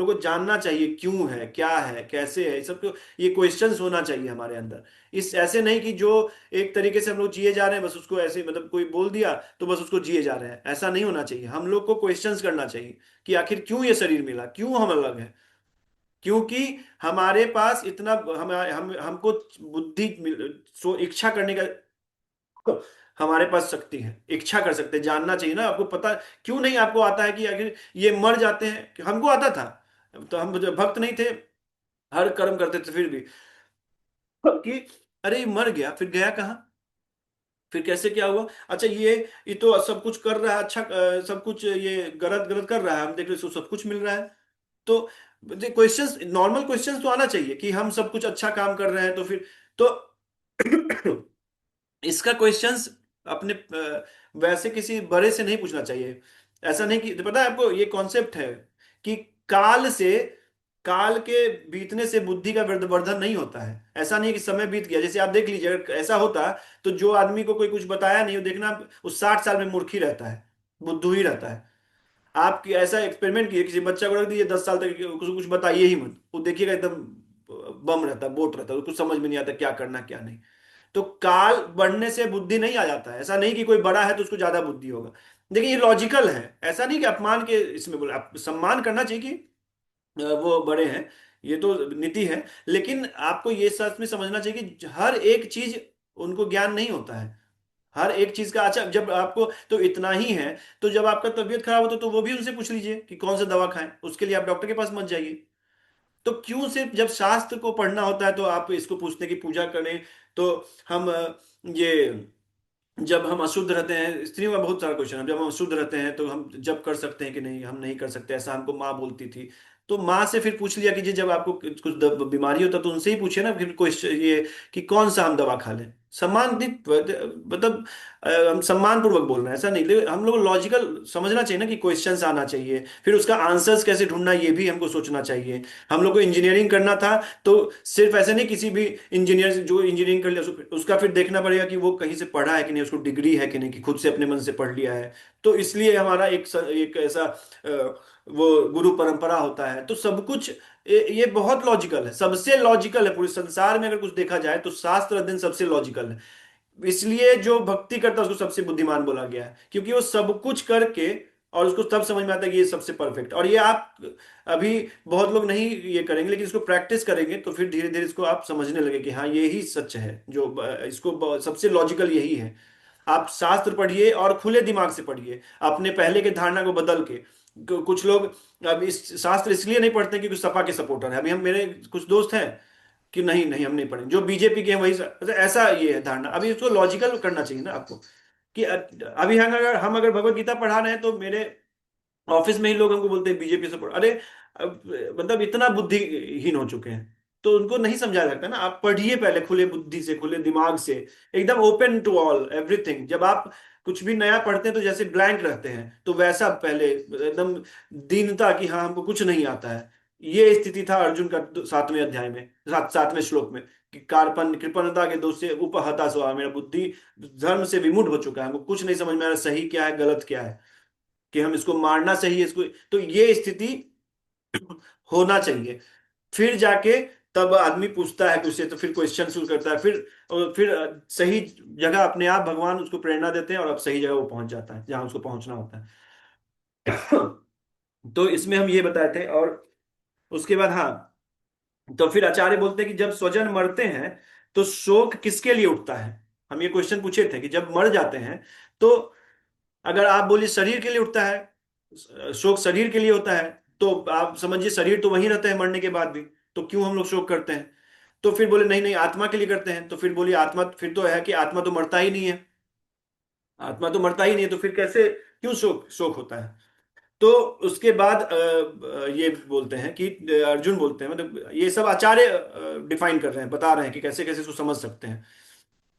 को जानना चाहिए क्यों है, क्या है, कैसे है, सब ये क्वेश्चंस होना चाहिए हमारे अंदर। इस ऐसे नहीं कि जो एक तरीके से हम लोग जिए जा रहे हैं बस उसको ऐसे, मतलब कोई बोल दिया तो बस उसको जिए जा रहे हैं, ऐसा नहीं होना चाहिए। हम लोग को क्वेश्चंस करना चाहिए कि आखिर क्यों ये शरीर मिला, क्यों हम अलग हैं। क्योंकि हमारे पास इतना हमको बुद्धि इच्छा करने का, हमारे पास शक्ति है, इच्छा कर सकते हैं, जानना चाहिए ना आपको पता। क्यों नहीं आपको आता है कि अगर ये मर जाते हैं, कि हमको आता था, तो हम जब भक्त नहीं थे, हर कर्म करते थे, फिर भी कि अरे ये मर गया, फिर गया कहाँ, फिर कैसे क्या हुआ? अच्छा ये तो सब कुछ कर रहा है, अच्छा सब कुछ ये गलत गलत कर रहा है, हम देख रहे हैं, इसको सब कुछ मिल रहा है। तो क्वेश्चंस, नॉर्मल क्वेश्चंस तो आना चाहिए कि हम सब कुछ अच्छा काम कर रहे हैं तो फिर, तो इसका क्वेश्चंस अपने वैसे किसी बड़े से नहीं पूछना चाहिए। ऐसा नहीं कि, पता है आपको ये कॉन्सेप्ट है कि काल से काल के बीतने से बुद्धि का वर्धन नहीं होता है। ऐसा नहीं है कि समय बीत गया, जैसे आप देख लीजिए, अगर ऐसा होता तो जो आदमी को कोई कुछ बताया नहीं, वो देखना उस 60 साल में मूर्ख ही रहता है। बुद्धू ही रहता है। आप ऐसा एक्सपेरिमेंट कीजिए, किसी बच्चा को रख दीजिए 10 साल तक, उसको कुछ बताइए ही मत, वो देखिएगा एकदम बम रहता है, बोट रहता है, उसको कुछ समझ में नहीं आता क्या करना क्या नहीं। तो काल बढ़ने से बुद्धि नहीं आ जाता है, ऐसा नहीं कि कोई बड़ा है तो उसको ज्यादा बुद्धि होगा। देखिए ये लॉजिकल है, ऐसा नहीं कि अपमान के इसमें बोला, आप सम्मान करना चाहिए कि वो बड़े हैं, ये तो नीति है। लेकिन आपको ये सच में समझना चाहिए कि हर एक चीज उनको ज्ञान नहीं होता है, हर एक चीज का। अच्छा जब आपको तो इतना ही है, तो जब आपका तबीयत खराब होता है तो वो भी उनसे पूछ लीजिए कि कौन सा दवा खाएं, उसके लिए आप डॉक्टर के पास मत जाइए। तो क्यों सिर्फ जब शास्त्र को पढ़ना होता है तो आप इसको पूछते हैं कि पूजा करें। तो हम ये जब हम अशुद्ध रहते हैं, स्त्रियों का बहुत सारा क्वेश्चन है, जब हम अशुद्ध रहते हैं तो हम जब कर सकते हैं कि नहीं, हम नहीं कर सकते, ऐसा हमको माँ बोलती थी। तो माँ से फिर पूछ लिया कि जी जब आपको कुछ बीमारी होता तो उनसे ही पूछे ना फिर क्वेश्चन ये कि कौन सा हम दवा खा लें। मतलब हम सम्मान पूर्वक बोल रहे हैं ऐसा नहीं, लेकिन हम लोग लॉजिकल समझना चाहिए ना कि क्वेश्चंस आना चाहिए, फिर उसका आंसर्स कैसे ढूंढना ये भी हमको सोचना चाहिए। हम लोग को इंजीनियरिंग करना था तो सिर्फ ऐसे नहीं, किसी भी इंजीनियर जो इंजीनियरिंग कर लिया उसका फिर देखना पड़ेगा कि वो कहीं से पढ़ा है कि नहीं, उसको डिग्री है कि नहीं, कि खुद से अपने मन से पढ़ लिया है। तो इसलिए हमारा एक ऐसा वो गुरु परंपरा होता है। तो सब कुछ ये बहुत लॉजिकल है, सबसे लॉजिकल है पूरे संसार में, अगर कुछ देखा जाए तो शास्त्र अध्ययन सबसे लॉजिकल है। इसलिए जो भक्ति करता है उसको सबसे बुद्धिमान बोला गया है, क्योंकि वो सब कुछ करके और उसको तब समझ में आता है कि ये सबसे परफेक्ट। और ये आप अभी बहुत लोग नहीं ये करेंगे, लेकिन इसको प्रैक्टिस करेंगे तो फिर धीरे धीरे इसको आप समझने लगे कि हाँ ये ही सच है, जो सबसे लॉजिकल यही है। आप शास्त्र पढ़िए और खुले दिमाग से पढ़िए, अपने पहले के धारणा को बदल के। कुछ लोग अब इस शास्त्र इसलिए नहीं पढ़ते क्योंकि सपा के सपोर्टर है। अभी हम मेरे कुछ दोस्त हैं कि नहीं नहीं हम नहीं पढ़ेंगे, जो बीजेपी के हैं वही मतलब ऐसा ये है धारणा। अभी इसको लॉजिकल करना चाहिए ना आपको कि अभी हम अगर भगवत गीता पढ़ा रहे हैं तो मेरे ऑफिस में ही लोग हमको बोलते हैं बीजेपी से पढ़ो। अरे मतलब इतना बुद्धिहीन हो चुके हैं, तो उनको नहीं समझा सकता ना। आप पढ़िए पहले खुले बुद्धि से, खुले दिमाग से, एकदम ओपन टू ऑल एवरीथिंग। जब आप कुछ भी नया पढ़ते हैं तो जैसे ब्लैंक रहते हैं, तो वैसा पहले एकदम दीनता कि हाँ हमको कुछ नहीं आता है। ये स्थिति था अर्जुन का 7वें अध्याय में, 7वें श्लोक में, कि कार्पण कृपणता के दोष से उपहता स्व, मेरा बुद्धि धर्म से विमुख हो चुका है, हमको कुछ नहीं समझ में आ रहा सही क्या है गलत क्या है, कि हम इसको मारना चाहिए इसको। तो ये स्थिति होना चाहिए, फिर जाके तब आदमी पूछता है कुछ से, तो फिर क्वेश्चन शुरू करता है, फिर सही जगह अपने आप भगवान उसको प्रेरणा देते हैं और अब सही जगह वो पहुंच जाता है जहां उसको पहुंचना होता है। तो इसमें हम ये बताए थे। और उसके बाद हाँ, तो फिर आचार्य बोलते हैं कि जब स्वजन मरते हैं तो शोक किसके लिए उठता है। हम ये क्वेश्चन पूछे थे कि जब मर जाते हैं तो अगर आप बोलिए शरीर के लिए उठता है, शोक शरीर के लिए होता है, तो आप समझिए शरीर तो वहीं रहता है मरने के बाद भी, तो क्यों हम लोग शोक करते हैं। तो फिर बोले नहीं नहीं आत्मा के लिए करते हैं, तो फिर बोलिए आत्मा फिर तो है कि आत्मा तो मरता ही नहीं है, आत्मा तो मरता ही नहीं है, तो फिर कैसे क्यों शोक शोक होता है। तो उसके बाद ये बोलते हैं कि अर्जुन बोलते हैं, मतलब ये सब आचार्य डिफाइन कर रहे हैं, बता रहे हैं कि कैसे कैसे इसको समझ सकते हैं।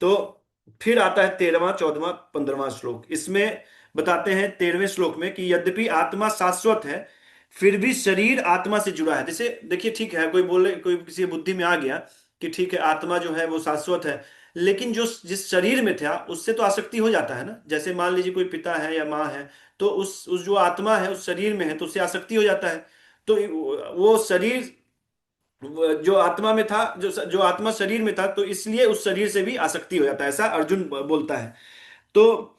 तो फिर आता है 13वां 14वां 15वां श्लोक। इसमें बताते हैं 13वें श्लोक में कि यद्यपि आत्मा शाश्वत है फिर भी शरीर आत्मा से जुड़ा है। जैसे देखिए ठीक है, कोई बोले, कोई किसी बुद्धि में आ गया कि ठीक है आत्मा जो है वो शाश्वत है, लेकिन जो जिस शरीर में था उससे तो आसक्ति हो जाता है ना। जैसे मान लीजिए कोई पिता है या माँ है, तो उस जो आत्मा है उस शरीर में है तो उससे आसक्ति हो जाता है। तो वो शरीर जो आत्मा में था, जो आत्मा शरीर में था, तो इसलिए उस शरीर से भी आसक्ति हो जाता है, ऐसा अर्जुन बोलता है। तो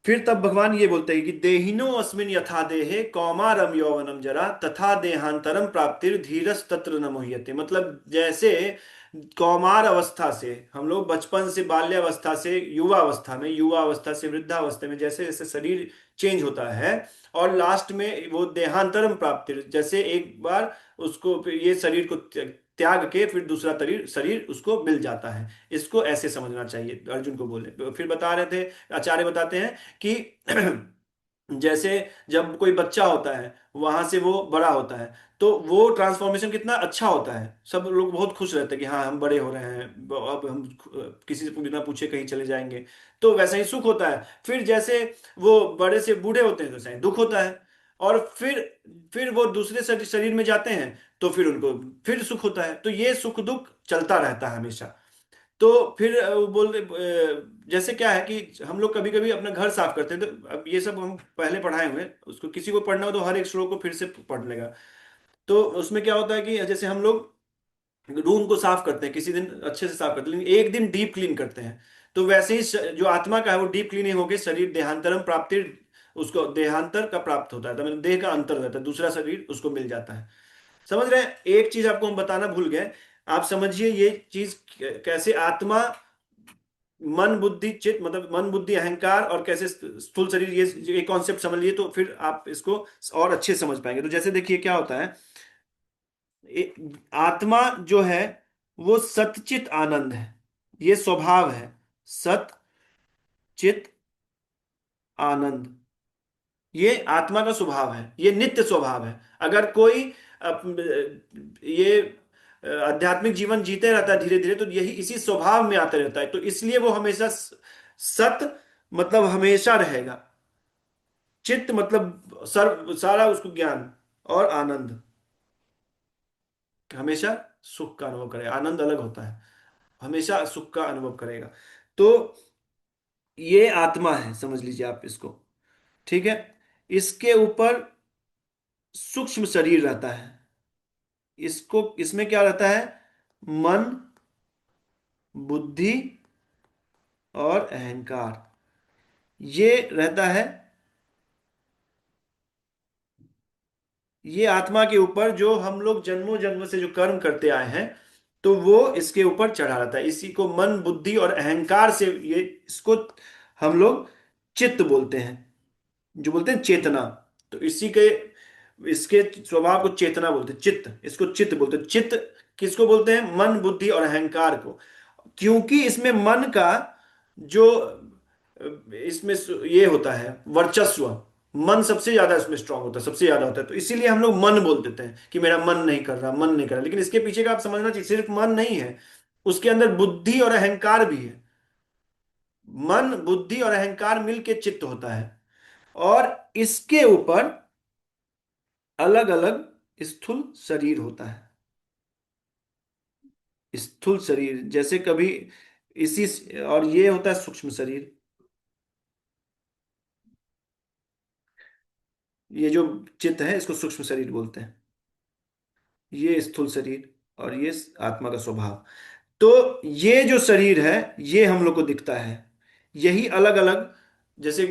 फिर तब भगवान ये बोलते हैं कि देहिनो अस्मिन यथा देहे कौमारम यौवनम जरा तथा देहांतरम प्राप्तिर धीरस तत्र न मुह्यते। मतलब जैसे कौमार अवस्था से हम लोग, बचपन से बाल्यावस्था से युवा अवस्था में, युवा अवस्था से वृद्धावस्था में, जैसे जैसे शरीर चेंज होता है, और लास्ट में वो देहांतरम प्राप्तिर, जैसे एक बार उसको ये शरीर को त्याग के फिर दूसरा शरीर शरीर उसको मिल जाता है। इसको ऐसे समझना चाहिए अर्जुन को बोले। फिर बता रहे थे, आचार्य बताते हैं कि जैसे जब कोई बच्चा होता है वहां से वो बड़ा होता है, तो वो ट्रांसफॉर्मेशन कितना अच्छा होता है, सब लोग बहुत खुश रहते हैं कि हाँ हम बड़े हो रहे हैं, अब हम किसी से बिना पूछे कहीं चले जाएंगे। तो वैसा ही सुख होता है। फिर जैसे वो बड़े से बूढ़े होते हैं तो वैसा ही दुख होता है। और फिर वो दूसरे शरीर में जाते हैं तो फिर उनको फिर सुख होता है। तो ये सुख दुख चलता रहता है हमेशा। तो फिर वो जैसे क्या है कि हम लोग कभी कभी अपना घर साफ करते हैं, तो अब ये सब हम पहले पढ़ाए हुए हैं, उसको किसी को पढ़ना हो तो हर एक श्लोक को फिर से पढ़ लेगा। तो उसमें क्या होता है कि जैसे हम लोग रूम को साफ करते हैं, किसी दिन अच्छे से साफ करते हैं, लेकिन एक दिन डीप क्लीन करते हैं। तो वैसे ही जो आत्मा का है वो डीप क्लीनिंग होकर शरीर देहांतरम प्राप्ति, उसको देहांतर का प्राप्त होता है, तो मतलब देह का अंतर रहता है, दूसरा शरीर उसको मिल जाता है। समझ रहे हैं? एक चीज आपको हम बताना भूल गए, आप समझिए ये चीज कैसे आत्मा, मन बुद्धि चित्त, मतलब मन बुद्धि अहंकार, और कैसे स्थूल शरीर, ये कॉन्सेप्ट समझ लिए तो फिर आप इसको और अच्छे से समझ पाएंगे। तो जैसे देखिए क्या होता है, आत्मा जो है वो सतचित आनंद है, ये स्वभाव है। सत चित आनंद, ये आत्मा का स्वभाव है, ये नित्य स्वभाव है। अगर कोई ये आध्यात्मिक जीवन जीते रहता है धीरे धीरे, तो यही इसी स्वभाव में आते रहता है, तो इसलिए वो हमेशा सत मतलब हमेशा रहेगा, चित्त मतलब सर्व सारा उसको ज्ञान, और आनंद हमेशा सुख का अनुभव करेगा। आनंद अलग होता है, हमेशा सुख का अनुभव करेगा। तो ये आत्मा है, समझ लीजिए आप इसको। ठीक है। इसके ऊपर सूक्ष्म शरीर रहता है, इसको इसमें क्या रहता है, मन बुद्धि और अहंकार, ये रहता है। ये आत्मा के ऊपर जो हम लोग जन्मों जन्म से जो कर्म करते आए हैं, तो वो इसके ऊपर चढ़ा रहता है। इसी को मन बुद्धि और अहंकार से, ये इसको हम लोग चित्त बोलते हैं, जो बोलते हैं चेतना। तो इसी के, इसके स्वभाव को चेतना बोलते हैं, चित्त, इसको चित्त बोलते हैं। चित्त किसको बोलते हैं? मन बुद्धि और अहंकार को। क्योंकि इसमें मन का जो इसमें ये होता है वर्चस्व, मन सबसे ज्यादा इसमें स्ट्रांग होता है, सबसे ज्यादा होता है, तो इसीलिए हम लोग मन बोल देते हैं कि मेरा मन नहीं कर रहा, मन नहीं कर रहा। लेकिन इसके पीछे का आप समझना चाहिए, सिर्फ मन नहीं है, उसके अंदर बुद्धि और अहंकार भी है। मन बुद्धि और अहंकार मिलके चित्त होता है, और इसके ऊपर अलग अलग स्थूल शरीर होता है। स्थूल शरीर जैसे कभी इसी, और ये होता है सूक्ष्म शरीर। ये जो चित्त है इसको सूक्ष्म शरीर बोलते हैं, ये स्थूल शरीर, और ये आत्मा का स्वभाव। तो ये जो शरीर है ये हम लोग को दिखता है, यही अलग अलग, जैसे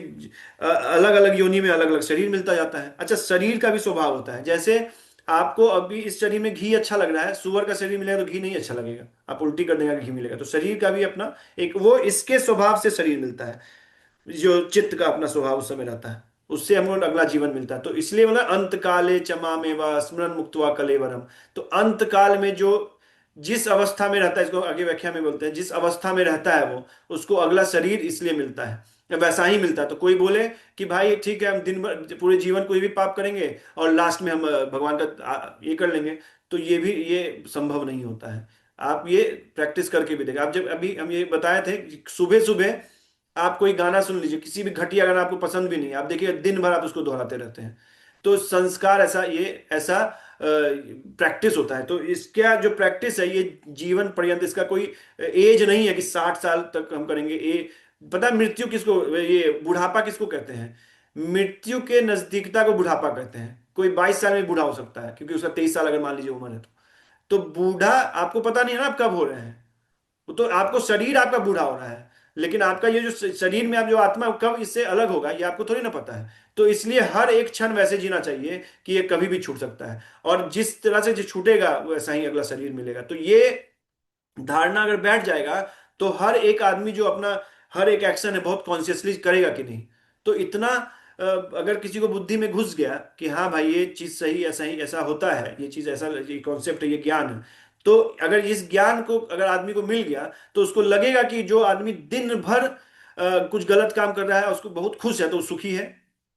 अलग अलग योनि में अलग अलग शरीर मिलता जाता है। अच्छा, शरीर का भी स्वभाव होता है, जैसे आपको अभी इस शरीर में घी अच्छा लग रहा है, सुअर का शरीर मिलेगा तो घी नहीं अच्छा लगेगा, आप उल्टी कर देगा, घी मिलेगा। तो शरीर का भी अपना एक वो इसके स्वभाव से शरीर मिलता है, जो चित्त का अपना स्वभाव उस समय रहता है, उससे हमको अगला जीवन मिलता है। तो इसलिए मतलब अंत काले चमामेवा स्मरण मुक्त्वा कलेवरम। तो अंत काल में जो जिस अवस्था में रहता है, इसको आगे व्याख्या में बोलते हैं, जिस अवस्था में रहता है वो, उसको अगला शरीर इसलिए मिलता है, वैसा ही मिलता है। तो कोई बोले कि भाई ठीक है, हम दिन भर पूरे जीवन कोई भी पाप करेंगे और लास्ट में हम भगवान का ये कर लेंगे, तो ये भी ये संभव नहीं होता है। आप ये प्रैक्टिस करके भी देखें। आप जब अभी हम ये बताए थे, सुबह सुबह आप कोई गाना सुन लीजिए, किसी भी घटिया गाना आपको पसंद भी नहीं है, आप देखिए दिन भर आप उसको दोहराते रहते हैं, तो संस्कार ऐसा, ये ऐसा प्रैक्टिस होता है। तो इसका जो प्रैक्टिस है ये जीवन पर्यंत, इसका कोई एज नहीं है कि 60 साल तक हम करेंगे। ये पता है मृत्यु किसको, ये बुढ़ापा किसको कहते हैं? मृत्यु के नजदीकता को बुढ़ापा कहते हैं। कोई 22 साल में बूढ़ा हो सकता है, क्योंकि उसका 23 साल अगर मान लीजिए उम्र है तो बूढ़ा आपको पता नहीं है ना आप कब हो रहे हैं। वो तो आपको शरीर आपका बूढ़ा हो रहा है, लेकिन आपका ये जो शरीर में आप जो आत्मा कब इससे अलग होगा ये आपको थोड़ी ना पता है। तो इसलिए हर एक क्षण वैसे जीना चाहिए कि ये कभी भी छूट सकता है, और जिस तरह से जो छूटेगा वैसा ही अगला शरीर मिलेगा। तो ये धारणा अगर बैठ जाएगा, तो हर एक आदमी जो अपना हर एक एक्शन है बहुत कॉन्शियसली करेगा कि नहीं। तो इतना अगर किसी को बुद्धि में घुस गया कि हाँ भाई ये चीज सही, ऐसा ही ऐसा होता है, ये चीज ऐसा, ये कॉन्सेप्ट है, ये ज्ञान है, तो अगर इस ज्ञान को अगर आदमी को मिल गया, तो उसको लगेगा कि जो आदमी दिन भर कुछ गलत काम कर रहा है उसको बहुत खुश है तो वो सुखी है।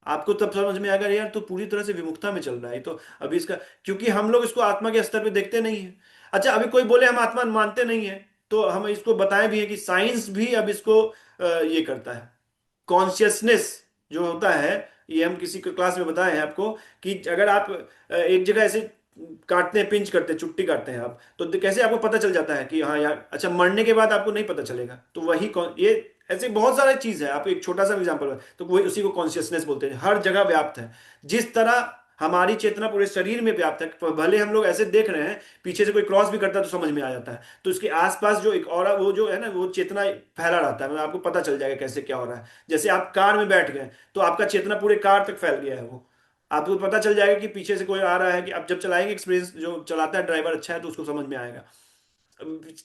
आपको तब समझ में आएगा यार तो पूरी तरह से विमुखता में चल रहा है, तो अभी इसका, क्योंकि हम लोग इसको आत्मा के स्तर पे देखते नहीं है। अच्छा, अभी कोई बोले हम आत्मा मानते नहीं है, तो हम इसको बताएं भी है कि साइंस भी अब इसको ये करता है। कॉन्शियसनेस जो होता है, ये हम किसी क्लास में बताए हैं आपको, कि अगर आप एक जगह ऐसे काटते हैं, पिंच करते हैं, चुट्टी काटते हैं आप, तो कैसे आपको पता चल जाता है कि हाँ यार, अच्छा मरने के बाद आपको नहीं पता चलेगा। तो वही ये ऐसे बहुत सारे चीज है। आपको एक छोटा सा एग्जांपल है, तो वही उसी को कॉन्शियसनेस बोलते हैं, हर जगह व्याप्त है। जिस तरह हमारी चेतना पूरे शरीर में व्याप्त है, भले हम लोग ऐसे देख रहे हैं, पीछे से कोई क्रॉस भी करता है तो समझ में आ जाता है। तो इसके आसपास जो एक और वो जो है ना, वो चेतना फैला रहता है, मतलब आपको पता चल जाएगा कैसे क्या हो रहा है। जैसे आप कार में बैठ गए, तो आपका चेतना पूरे कार तक फैल गया है, वो आपको पता चल जाएगा कि पीछे से कोई आ रहा है, कि आप जब चलाएंगे, एक्सपीरियंस जो चलाता है ड्राइवर अच्छा है तो उसको समझ में आएगा।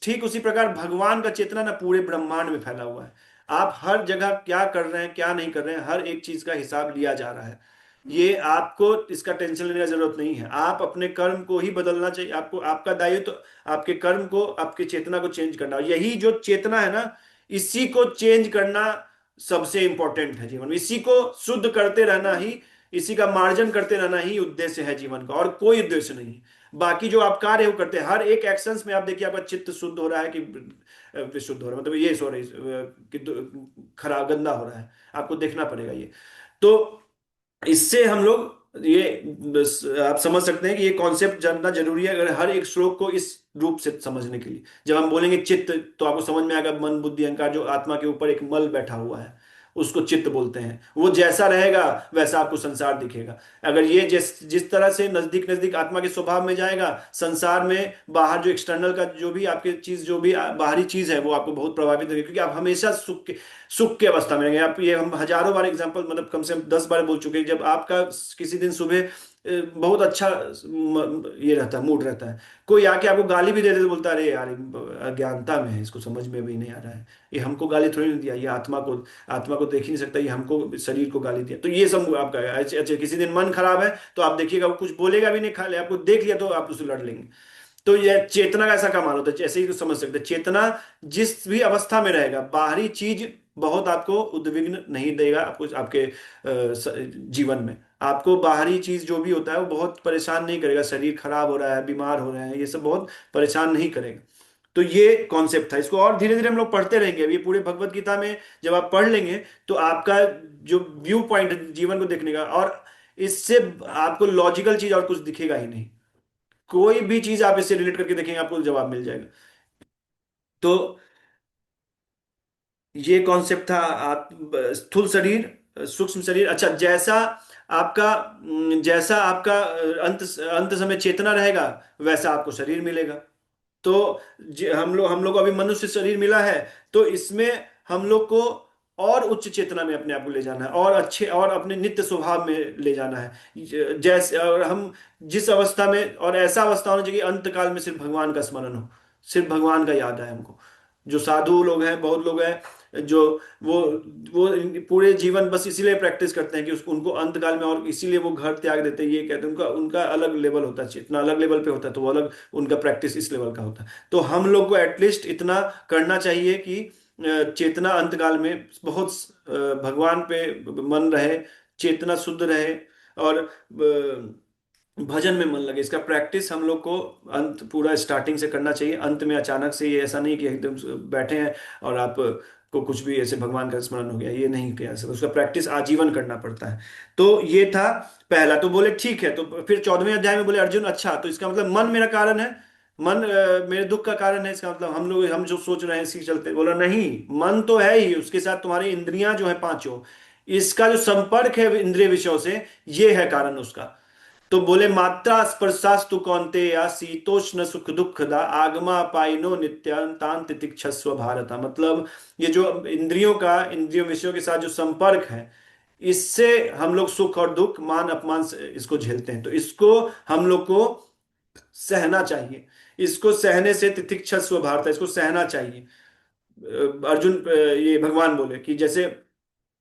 ठीक उसी प्रकार भगवान का चेतना ना पूरे ब्रह्मांड में फैला हुआ है। आप हर जगह क्या कर रहे हैं क्या नहीं कर रहे हैं, हर एक चीज का हिसाब लिया जा रहा है। ये आपको इसका टेंशन लेने की जरूरत नहीं है, आप अपने कर्म को ही बदलना चाहिए आपको। आपका दायित्व तो आपके कर्म को, आपकी चेतना को चेंज करना, यही जो चेतना है ना, इसी को चेंज करना सबसे इंपॉर्टेंट है जीवन में। इसी को शुद्ध करते रहना ही, इसी का मार्जन करते रहना ही उद्देश्य है जीवन का, और कोई उद्देश्य नहीं। बाकी जो आप कार्य वो करते हैं, हर एक एक्शंस में आप देखिए आपका चित्त शुद्ध हो रहा है कि विशुद्ध हो रहा है, मतलब ये सॉरी कि खराब गंदा हो रहा है, आपको देखना पड़ेगा ये। तो इससे हम लोग ये आप समझ सकते हैं कि ये कॉन्सेप्ट जानना जरूरी है, अगर हर एक श्लोक को इस रूप से समझने के लिए। जब हम बोलेंगे चित्त, तो आपको समझ में आएगा मन बुद्धि अहंकार, जो आत्मा के ऊपर एक मल बैठा हुआ है, उसको चित्त बोलते हैं। वो जैसा रहेगा वैसा आपको संसार दिखेगा। अगर ये जिस जिस तरह से नजदीक नजदीक आत्मा के स्वभाव में जाएगा, संसार में बाहर जो एक्सटर्नल का जो भी आपके चीज, जो भी बाहरी चीज है, वो आपको बहुत प्रभावित करेगी, क्योंकि आप हमेशा सुख के अवस्था में रहेंगे। आप ये हम हजारों बार एग्जांपल, मतलब कम से कम 10 बार बोल चुके हैं। जब आपका किसी दिन सुबह बहुत अच्छा ये रहता है, मूड रहता है, कोई आके आपको गाली भी दे दे तो बोलता है अरे यार अज्ञानता में है, इसको समझ में भी नहीं आ रहा है, ये हमको गाली थोड़ी नहीं दिया, ये आत्मा को देख ही नहीं सकता, ये हमको शरीर को गाली दिया। तो ये सब आपका है। अच्छा अच्छा, किसी दिन मन खराब है तो आप देखिएगा वो कुछ बोलेगा भी नहीं, खा ले, आपको देख लिया तो आप उससे लड़ लेंगे। तो यह चेतना का ऐसा कमाल होता है, जैसे ही तो समझ सकते हैं, चेतना जिस भी अवस्था में रहेगा, बाहरी चीज बहुत आपको उद्विग्न नहीं देगा, आपको आपके जीवन में आपको बाहरी चीज जो भी होता है वो बहुत परेशान नहीं करेगा। शरीर खराब हो रहा है, बीमार हो रहे हैं, ये सब बहुत परेशान नहीं करेगा। तो ये कॉन्सेप्ट था, इसको और धीरे धीरे हम लोग पढ़ते रहेंगे। अभी ये पूरे भगवत गीता में जब आप पढ़ लेंगे, तो आपका जो व्यू पॉइंट है जीवन को देखने का, और इससे आपको लॉजिकल चीज और कुछ दिखेगा ही नहीं। कोई भी चीज आप इससे रिलेट करके देखेंगे, आपको जवाब मिल जाएगा। तो ये कॉन्सेप्ट था। आप स्थूल शरीर, सूक्ष्म शरीर, अच्छा जैसा आपका अंत अंत समय चेतना रहेगा, वैसा आपको शरीर मिलेगा। तो हम लोग को अभी मनुष्य शरीर मिला है, तो इसमें हम लोग को और उच्च चेतना में अपने आप को ले जाना है, और अच्छे और अपने नित्य स्वभाव में ले जाना है। जैसे और हम जिस अवस्था में, और ऐसा अवस्था होना चाहिए कि अंत काल में सिर्फ भगवान का स्मरण हो, सिर्फ भगवान का याद आए हमको। जो साधु लोग हैं, बहुत लोग हैं जो वो वो पूरे जीवन बस इसीलिए प्रैक्टिस करते हैं कि उसको उनको अंत काल में, और इसीलिए वो घर त्याग देते हैं, ये कहते हैं। उनका उनका अलग लेवल होता है, इतना अलग लेवल पे होता है, तो वो अलग, उनका प्रैक्टिस इस लेवल का होता है। तो हम लोग को एटलीस्ट इतना करना चाहिए कि चेतना अंतकाल में बहुत भगवान पे मन रहे, चेतना शुद्ध रहे, और भजन में मन लगे। इसका प्रैक्टिस हम लोग को अंत पूरा स्टार्टिंग से करना चाहिए। अंत में अचानक से ये ऐसा नहीं कि एकदम बैठे हैं और आप को कुछ भी ऐसे भगवान का स्मरण हो गया, ये नहीं किया सकता, उसका प्रैक्टिस आजीवन करना पड़ता है। तो ये था पहला। तो बोले ठीक है, तो फिर 14वें अध्याय में बोले अर्जुन अच्छा, तो इसका मतलब मन मेरा कारण है, मन मेरे दुख का कारण है, इसका मतलब हम जो सोच रहे हैं इसी के चलते। बोला नहीं, मन तो है ही, उसके साथ तुम्हारी इंद्रियां जो है पांचों, इसका जो संपर्क है इंद्रिय विषयों से, ये है कारण उसका। तो बोले मात्रा स्पर्शास्तु कौन्तेय शीतोष्ण सुख दुखदा आगमा पाइनो नित्यांतान तितिक्षस्व भारत। मतलब ये जो इंद्रियों का इंद्रियों विषयों के साथ जो संपर्क है, इससे हम लोग सुख और दुख, मान अपमान से इसको झेलते हैं। तो इसको हम लोग को सहना चाहिए, इसको सहने से तितिक्षस्व भारत, इसको सहना चाहिए। अर्जुन ये भगवान बोले कि जैसे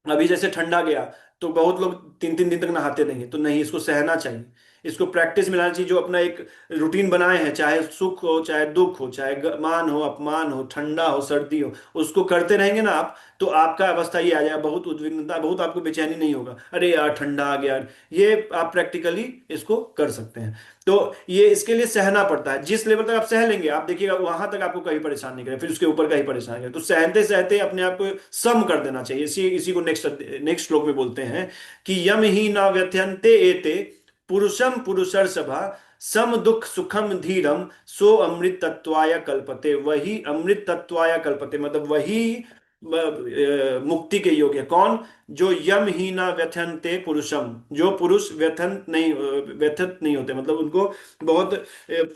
अभी जैसे ठंडा गया, तो बहुत लोग 3 3 दिन तक नहाते नहीं है, तो नहीं, इसको सहना चाहिए, इसको प्रैक्टिस में लाना चाहिए। जो अपना एक रूटीन बनाए हैं, चाहे सुख हो चाहे दुख हो, चाहे मान हो अपमान हो, ठंडा हो सर्दी हो, उसको करते रहेंगे ना आप, तो आपका अवस्था ये आ जाएगा, बहुत उद्विग्नता, बहुत आपको बेचैनी नहीं होगा, अरे यार ठंडा आ गया। ये आप प्रैक्टिकली इसको कर सकते हैं। तो ये इसके लिए सहना पड़ता है। जिस लेवल तक आप सह लेंगे, आप देखिएगा वहां तक आपको कहीं परेशान नहीं करे, फिर उसके ऊपर कहीं परेशान करे। तो सहते सहते अपने आप को सम कर देना चाहिए। इसी इसी को नेक्स्ट नेक्स्ट श्लोक में बोलते हैं कि यम ही न व्यथ्यन्ते एते पुरुषम पुरुषर सभा सम दुख सुखम धीरम सो अमृत तत्वाय कल्पते, वही अमृत तत्वाय कल्पते, मतलब वही मुक्ति के योग्य है। कौन? जो यम ही ना व्यथनते पुरुषम, जो पुरुष व्यथित नहीं होते, मतलब उनको बहुत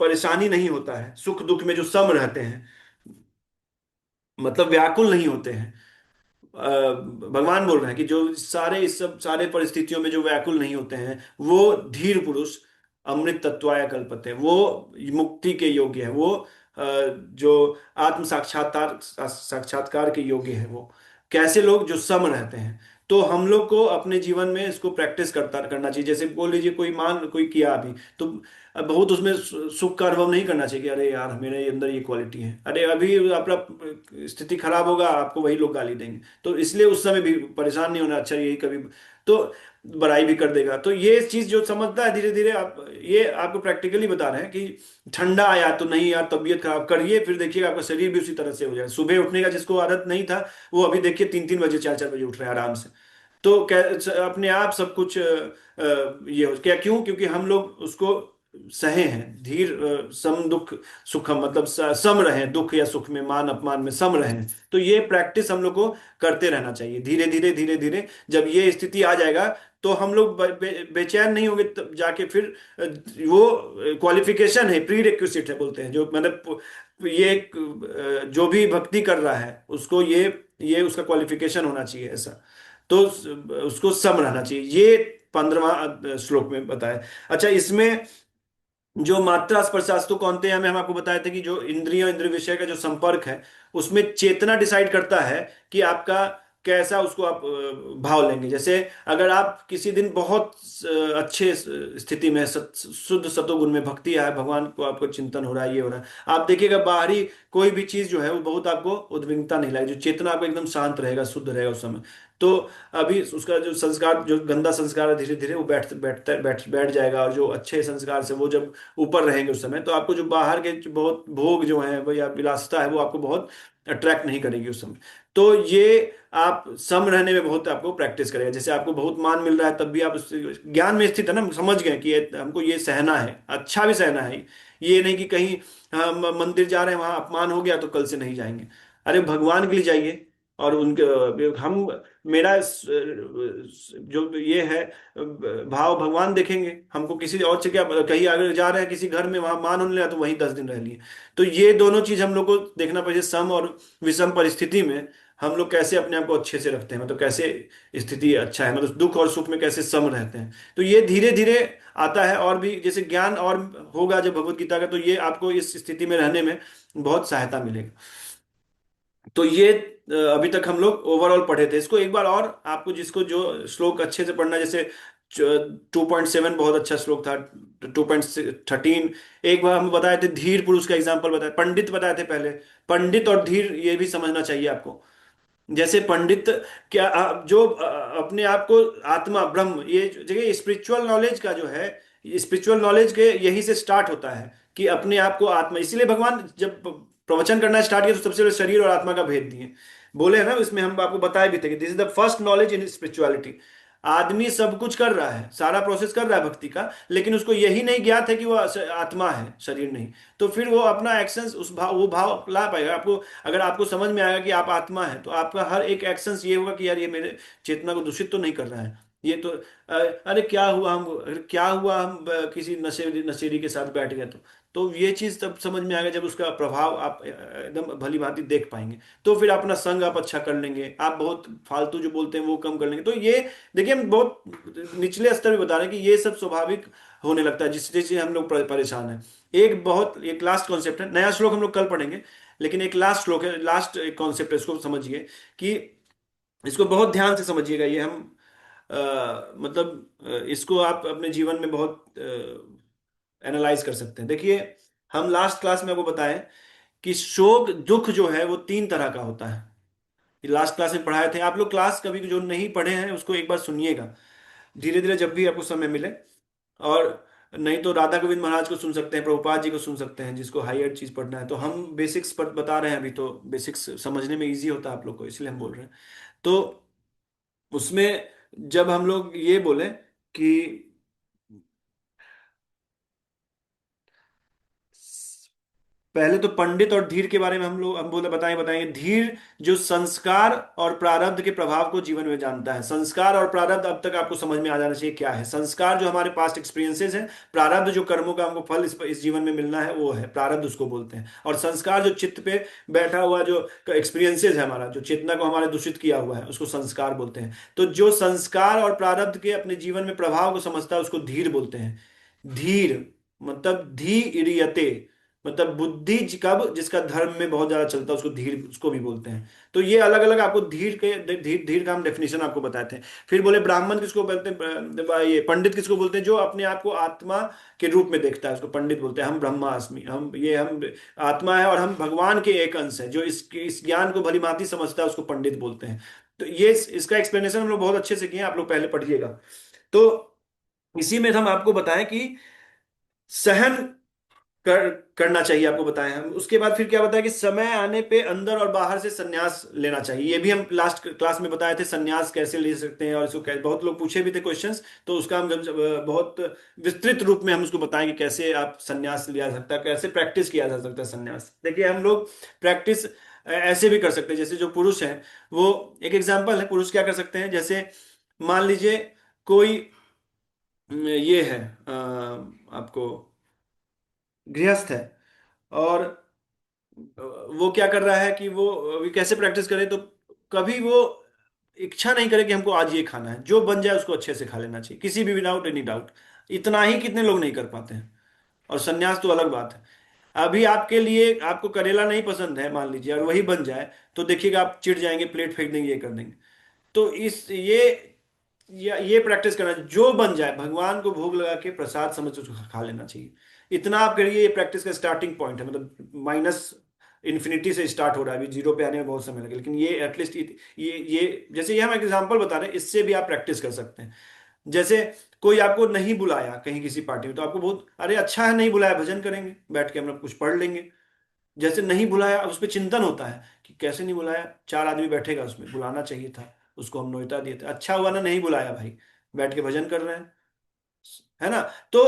परेशानी नहीं होता है, सुख दुख में जो सम रहते हैं, मतलब व्याकुल नहीं होते हैं। भगवान बोल रहे हैं कि जो सारे इस सब सारे परिस्थितियों में जो व्याकुल नहीं होते हैं, वो धीर पुरुष अमृत तत्वाय कल्पते हैं, वो मुक्ति के योग्य है, वो जो आत्म साक्षात्कार साक्षात्कार के योग्य है। वो कैसे लोग? जो सम रहते हैं। तो हम लोग को अपने जीवन में इसको प्रैक्टिस करना चाहिए। जैसे बोल लीजिए कोई किया अभी, तो बहुत उसमें सुख का अनुभव नहीं करना चाहिए कि अरे यार मेरे अंदर ये क्वालिटी है, अरे अभी अपना स्थिति खराब होगा, आपको वही लोग गाली देंगे, तो इसलिए उस समय भी परेशान नहीं होना। अच्छा यही कभी तो बड़ाई भी कर देगा। तो ये चीज जो समझता है धीरे धीरे, आप ये आपको प्रैक्टिकली बता रहे हैं कि ठंडा आया तो नहीं यार तबीयत खराब करिए, फिर देखिएगा आपका शरीर भी उसी तरह से हो जाए। सुबह उठने का जिसको आदत नहीं था, वो अभी देखिए 3-3 बजे 4-4 बजे उठ रहे हैं आराम से। तो अपने आप सब कुछ ये हो क्या? क्यों? क्योंकि हम लोग उसको सहे हैं। धीर सम दुख सुखम, मतलब सम रहे, दुख या सुख में, मान अपमान में सम रहे। तो ये प्रैक्टिस हम लोग को करते रहना चाहिए। धीरे धीरे धीरे धीरे जब ये स्थिति आ जाएगा, तो हम लोग बेचैन नहीं होंगे। तब जाके फिर वो क्वालिफिकेशन है, प्री रिक्विजिट है बोलते हैं, जो मतलब ये जो भी भक्ति कर रहा है उसको ये उसका क्वालिफिकेशन होना चाहिए ऐसा। तो उसको सम रहना चाहिए। ये 15वां श्लोक में बताया। अच्छा, इसमें जो मात्रा स्पर्शास्तु कौनते हैं, में हम आपको बताए थे कि जो इंद्रिय इंद्रिय विषय का जो संपर्क है, उसमें चेतना डिसाइड करता है कि आपका कैसा उसको आप भाव लेंगे। जैसे अगर आप किसी दिन बहुत अच्छे स्थिति में शुद्ध सतोगुण में भक्ति है, भगवान को आपको चिंतन हो रहा है, ये हो रहा है, आप देखिएगा बाहरी कोई भी चीज जो है वो बहुत आपको उद्विग्नता नहीं लाएगी, जो चेतना आपको एकदम शांत रहेगा, शुद्ध रहेगा उस समय। तो अभी उसका जो संस्कार, जो गंदा संस्कार है, धीरे धीरे वो बैठ जाएगा, और जो अच्छे संस्कार से वो जब ऊपर रहेंगे उस समय, तो आपको जो बाहर के जो बहुत भोग जो है वो या विलासिता है, वो आपको बहुत अट्रैक्ट नहीं करेगी उस समय। तो ये आप सम रहने में बहुत आपको प्रैक्टिस करेगा। जैसे आपको बहुत मान मिल रहा है, तब भी आप उस ज्ञान में स्थित है ना, समझ गए कि हमको ये सहना है, अच्छा भी सहना है। ये नहीं कि कहीं हम मंदिर जा रहे हैं वहां अपमान हो गया तो कल से नहीं जाएंगे। अरे भगवान के लिए जाइए। और उनके हम मेरा जो ये है भाव, भगवान देखेंगे हमको। किसी और से क्या, कहीं अगर जा रहे हैं किसी घर में, वहां मान होने लगा तो वहीं 10 दिन रह लिए। तो ये दोनों चीज हम लोग को देखना पड़ेगा। सम और विषम परिस्थिति में हम लोग कैसे अपने आप को अच्छे से रखते हैं, मतलब कैसे स्थिति अच्छा है, मतलब दुख और सुख में कैसे सम रहते हैं। तो ये धीरे धीरे आता है। और भी जैसे ज्ञान और होगा जब भगवत गीता का, तो ये आपको इस स्थिति में रहने में बहुत सहायता मिलेगी। तो ये अभी तक हम लोग ओवरऑल पढ़े थे। इसको एक बार और आपको, जिसको जो श्लोक अच्छे से पढ़ना है, जैसे 2.7 बहुत अच्छा श्लोक था, 2.13 एक बार हम बताए थे, धीर पुरुष का एग्जाम्पल बताया, पंडित बताए थे पहले। पंडित और धीर ये भी समझना चाहिए आपको। जैसे पंडित क्या जो अपने आप को आत्मा ब्रह्म, ये जगह स्पिरिचुअल नॉलेज का जो है, स्पिरिचुअल नॉलेज के यही से स्टार्ट होता है कि अपने आप को आत्मा। इसीलिए भगवान जब प्रवचन करना स्टार्ट किया तो सबसे पहले शरीर और आत्मा का भेद दिए। बोले हैं ना, इसमें हम आपको बताए भी थे कि this is the first knowledge in spirituality. आदमी सब कुछ कर रहा है, सारा प्रोसेस कर रहा है भक्ति का, लेकिन उसको यही नहीं ज्ञात है कि वो आत्मा है, शरीर नहीं। तो फिर वो अपना एक्शंस उस भाव, वो भाव ला पाएगा आपको। अगर आपको समझ में आएगा कि आप आत्मा है, तो आपका हर एक एक्शंस ये होगा कि यार ये मेरे चेतना को दूषित तो नहीं कर रहा है। ये तो अरे क्या हुआ, हम किसी नशेड़ी नशेड़ी के साथ बैठ गए तो ये चीज तब समझ में आएगा जब उसका प्रभाव आप एकदम भली भांति देख पाएंगे। तो फिर अपना संग आप अच्छा कर लेंगे, आप बहुत फालतू जो बोलते हैं वो कम कर लेंगे। तो ये देखिए, हम बहुत निचले स्तर पे बता रहे हैं कि ये सब स्वाभाविक होने लगता है जिस चीज से हम लोग परेशान हैं। एक लास्ट कॉन्सेप्ट है, नया श्लोक हम लोग कल पढ़ेंगे, लेकिन एक लास्ट श्लोक है, लास्ट एक कॉन्सेप्ट है, इसको समझिए कि इसको बहुत ध्यान से समझिएगा। ये हम मतलब इसको आप अपने जीवन में बहुत एनालाइज कर सकते हैं। देखिए, हम लास्ट क्लास में आपको बताएं कि शोक दुख जो है वो 3 तरह का होता है। ये लास्ट क्लास में पढ़ाए थे आप लोग। क्लास कभी जो नहीं पढ़े हैं उसको एक बार सुनिएगा धीरे धीरे, जब भी आपको समय मिले। और नहीं तो राधा गोविंद महाराज को सुन सकते हैं, प्रभुपाद जी को सुन सकते हैं, जिसको हायर चीज पढ़ना है। तो हम बेसिक्स पर बता रहे हैं अभी, तो बेसिक्स समझने में इजी होता है आप लोग को, इसलिए हम बोल रहे हैं। तो उसमें जब हम लोग ये बोले कि पहले तो पंडित और धीर के बारे में हम बोले बताएंगे। धीर जो संस्कार और प्रारब्ध के प्रभाव को जीवन में जानता है। संस्कार और प्रारब्ध अब तक आपको समझ में आ जाना चाहिए क्या है। संस्कार जो हमारे पास्ट एक्सपीरियंसेस है, प्रारब्ध जो कर्मों का हमको फल इस जीवन में मिलना है वो है, प्रारब्ध उसको बोलते हैं। और संस्कार जो चित्त पे बैठा हुआ जो एक्सपीरियंसेस है, हमारा जो चेतना को हमारे दूषित किया हुआ है, उसको संस्कार बोलते हैं। तो जो संस्कार और प्रारब्ध के अपने जीवन में प्रभाव को समझता है उसको धीर बोलते हैं। धीर मतलब धी इरियते, मतलब बुद्धि कब जिसका धर्म में बहुत ज्यादा चलता है उसको धीर, उसको भी बोलते हैं। तो ये अलग अलग आपको धीर धीर का हम डेफिनेशन आपको बताए थे। फिर बोले ब्राह्मण किसको बोलते हैं, ये पंडित किसको बोलते हैं, जो अपने आप को आत्मा के रूप में देखता है उसको पंडित बोलते हैं। हम ब्रह्मास्मि, हम आत्मा है और हम भगवान के एक अंश है, जो इस ज्ञान को भली भांति समझता है उसको पंडित बोलते हैं। तो ये इसका एक्सप्लेनेशन हम लोग बहुत अच्छे से किए हैं, आप लोग पहले पढ़िएगा। तो इसी में हम आपको बताएं कि सहन कर करना चाहिए, आपको बताएं हम। उसके बाद फिर क्या बताया कि समय आने पे अंदर और बाहर से संन्यास लेना चाहिए। ये भी हम लास्ट क्लास में बताए थे, संन्यास कैसे ले सकते हैं और इसको बहुत लोग पूछे भी थे क्वेश्चंस। तो उसका हम जब बहुत विस्तृत रूप में हम उसको बताएंगे कैसे आप संन्यास लिया जा सकता है, कैसे प्रैक्टिस किया जा सकता है संन्यास। देखिए हम लोग प्रैक्टिस ऐसे भी कर सकते हैं, जैसे जो पुरुष है वो, एक एग्जाम्पल है, पुरुष क्या कर सकते हैं, जैसे मान लीजिए कोई ये है, आपको गृहस्थ है, और वो क्या कर रहा है कि वो अभी कैसे प्रैक्टिस करे, तो कभी वो इच्छा नहीं करे कि हमको आज ये खाना है, जो बन जाए उसको अच्छे से खा लेना चाहिए, किसी भी विदाउट एनी डाउट। इतना ही कितने लोग नहीं कर पाते हैं। और सन्यास तो अलग बात है। अभी आपके लिए, आपको करेला नहीं पसंद है मान लीजिए, और वही बन जाए, तो देखिएगा आप चिढ़ जाएंगे, प्लेट फेंक देंगे, ये कर देंगे। तो इस ये प्रैक्टिस करना, जो बन जाए भगवान को भोग लगा के प्रसाद समझ के उसको खा लेना चाहिए। इतना आप करिए, ये प्रैक्टिस का स्टार्टिंग पॉइंट है। मतलब माइनस इन्फिनिटी से स्टार्ट हो रहा है, अभी जीरो पे आने में बहुत समय लगे, लेकिन ये एटलीस्ट ये जैसे ये हम एग्जांपल बता रहे हैं, इससे भी आप प्रैक्टिस कर सकते हैं। जैसे कोई आपको नहीं बुलाया कहीं किसी पार्टी में, तो आपको बहुत अरे अच्छा है नहीं बुलाया, भजन करेंगे बैठ के, हम लोग कुछ पढ़ लेंगे। जैसे नहीं बुलाया, उस पर चिंतन होता है कि कैसे नहीं बुलाया, चार आदमी बैठेगा उसमें, बुलाना चाहिए था, उसको हम न्योता दिए थे, अच्छा हुआ ना नहीं बुलाया भाई, बैठ के भजन कर रहे हैं, है ना। तो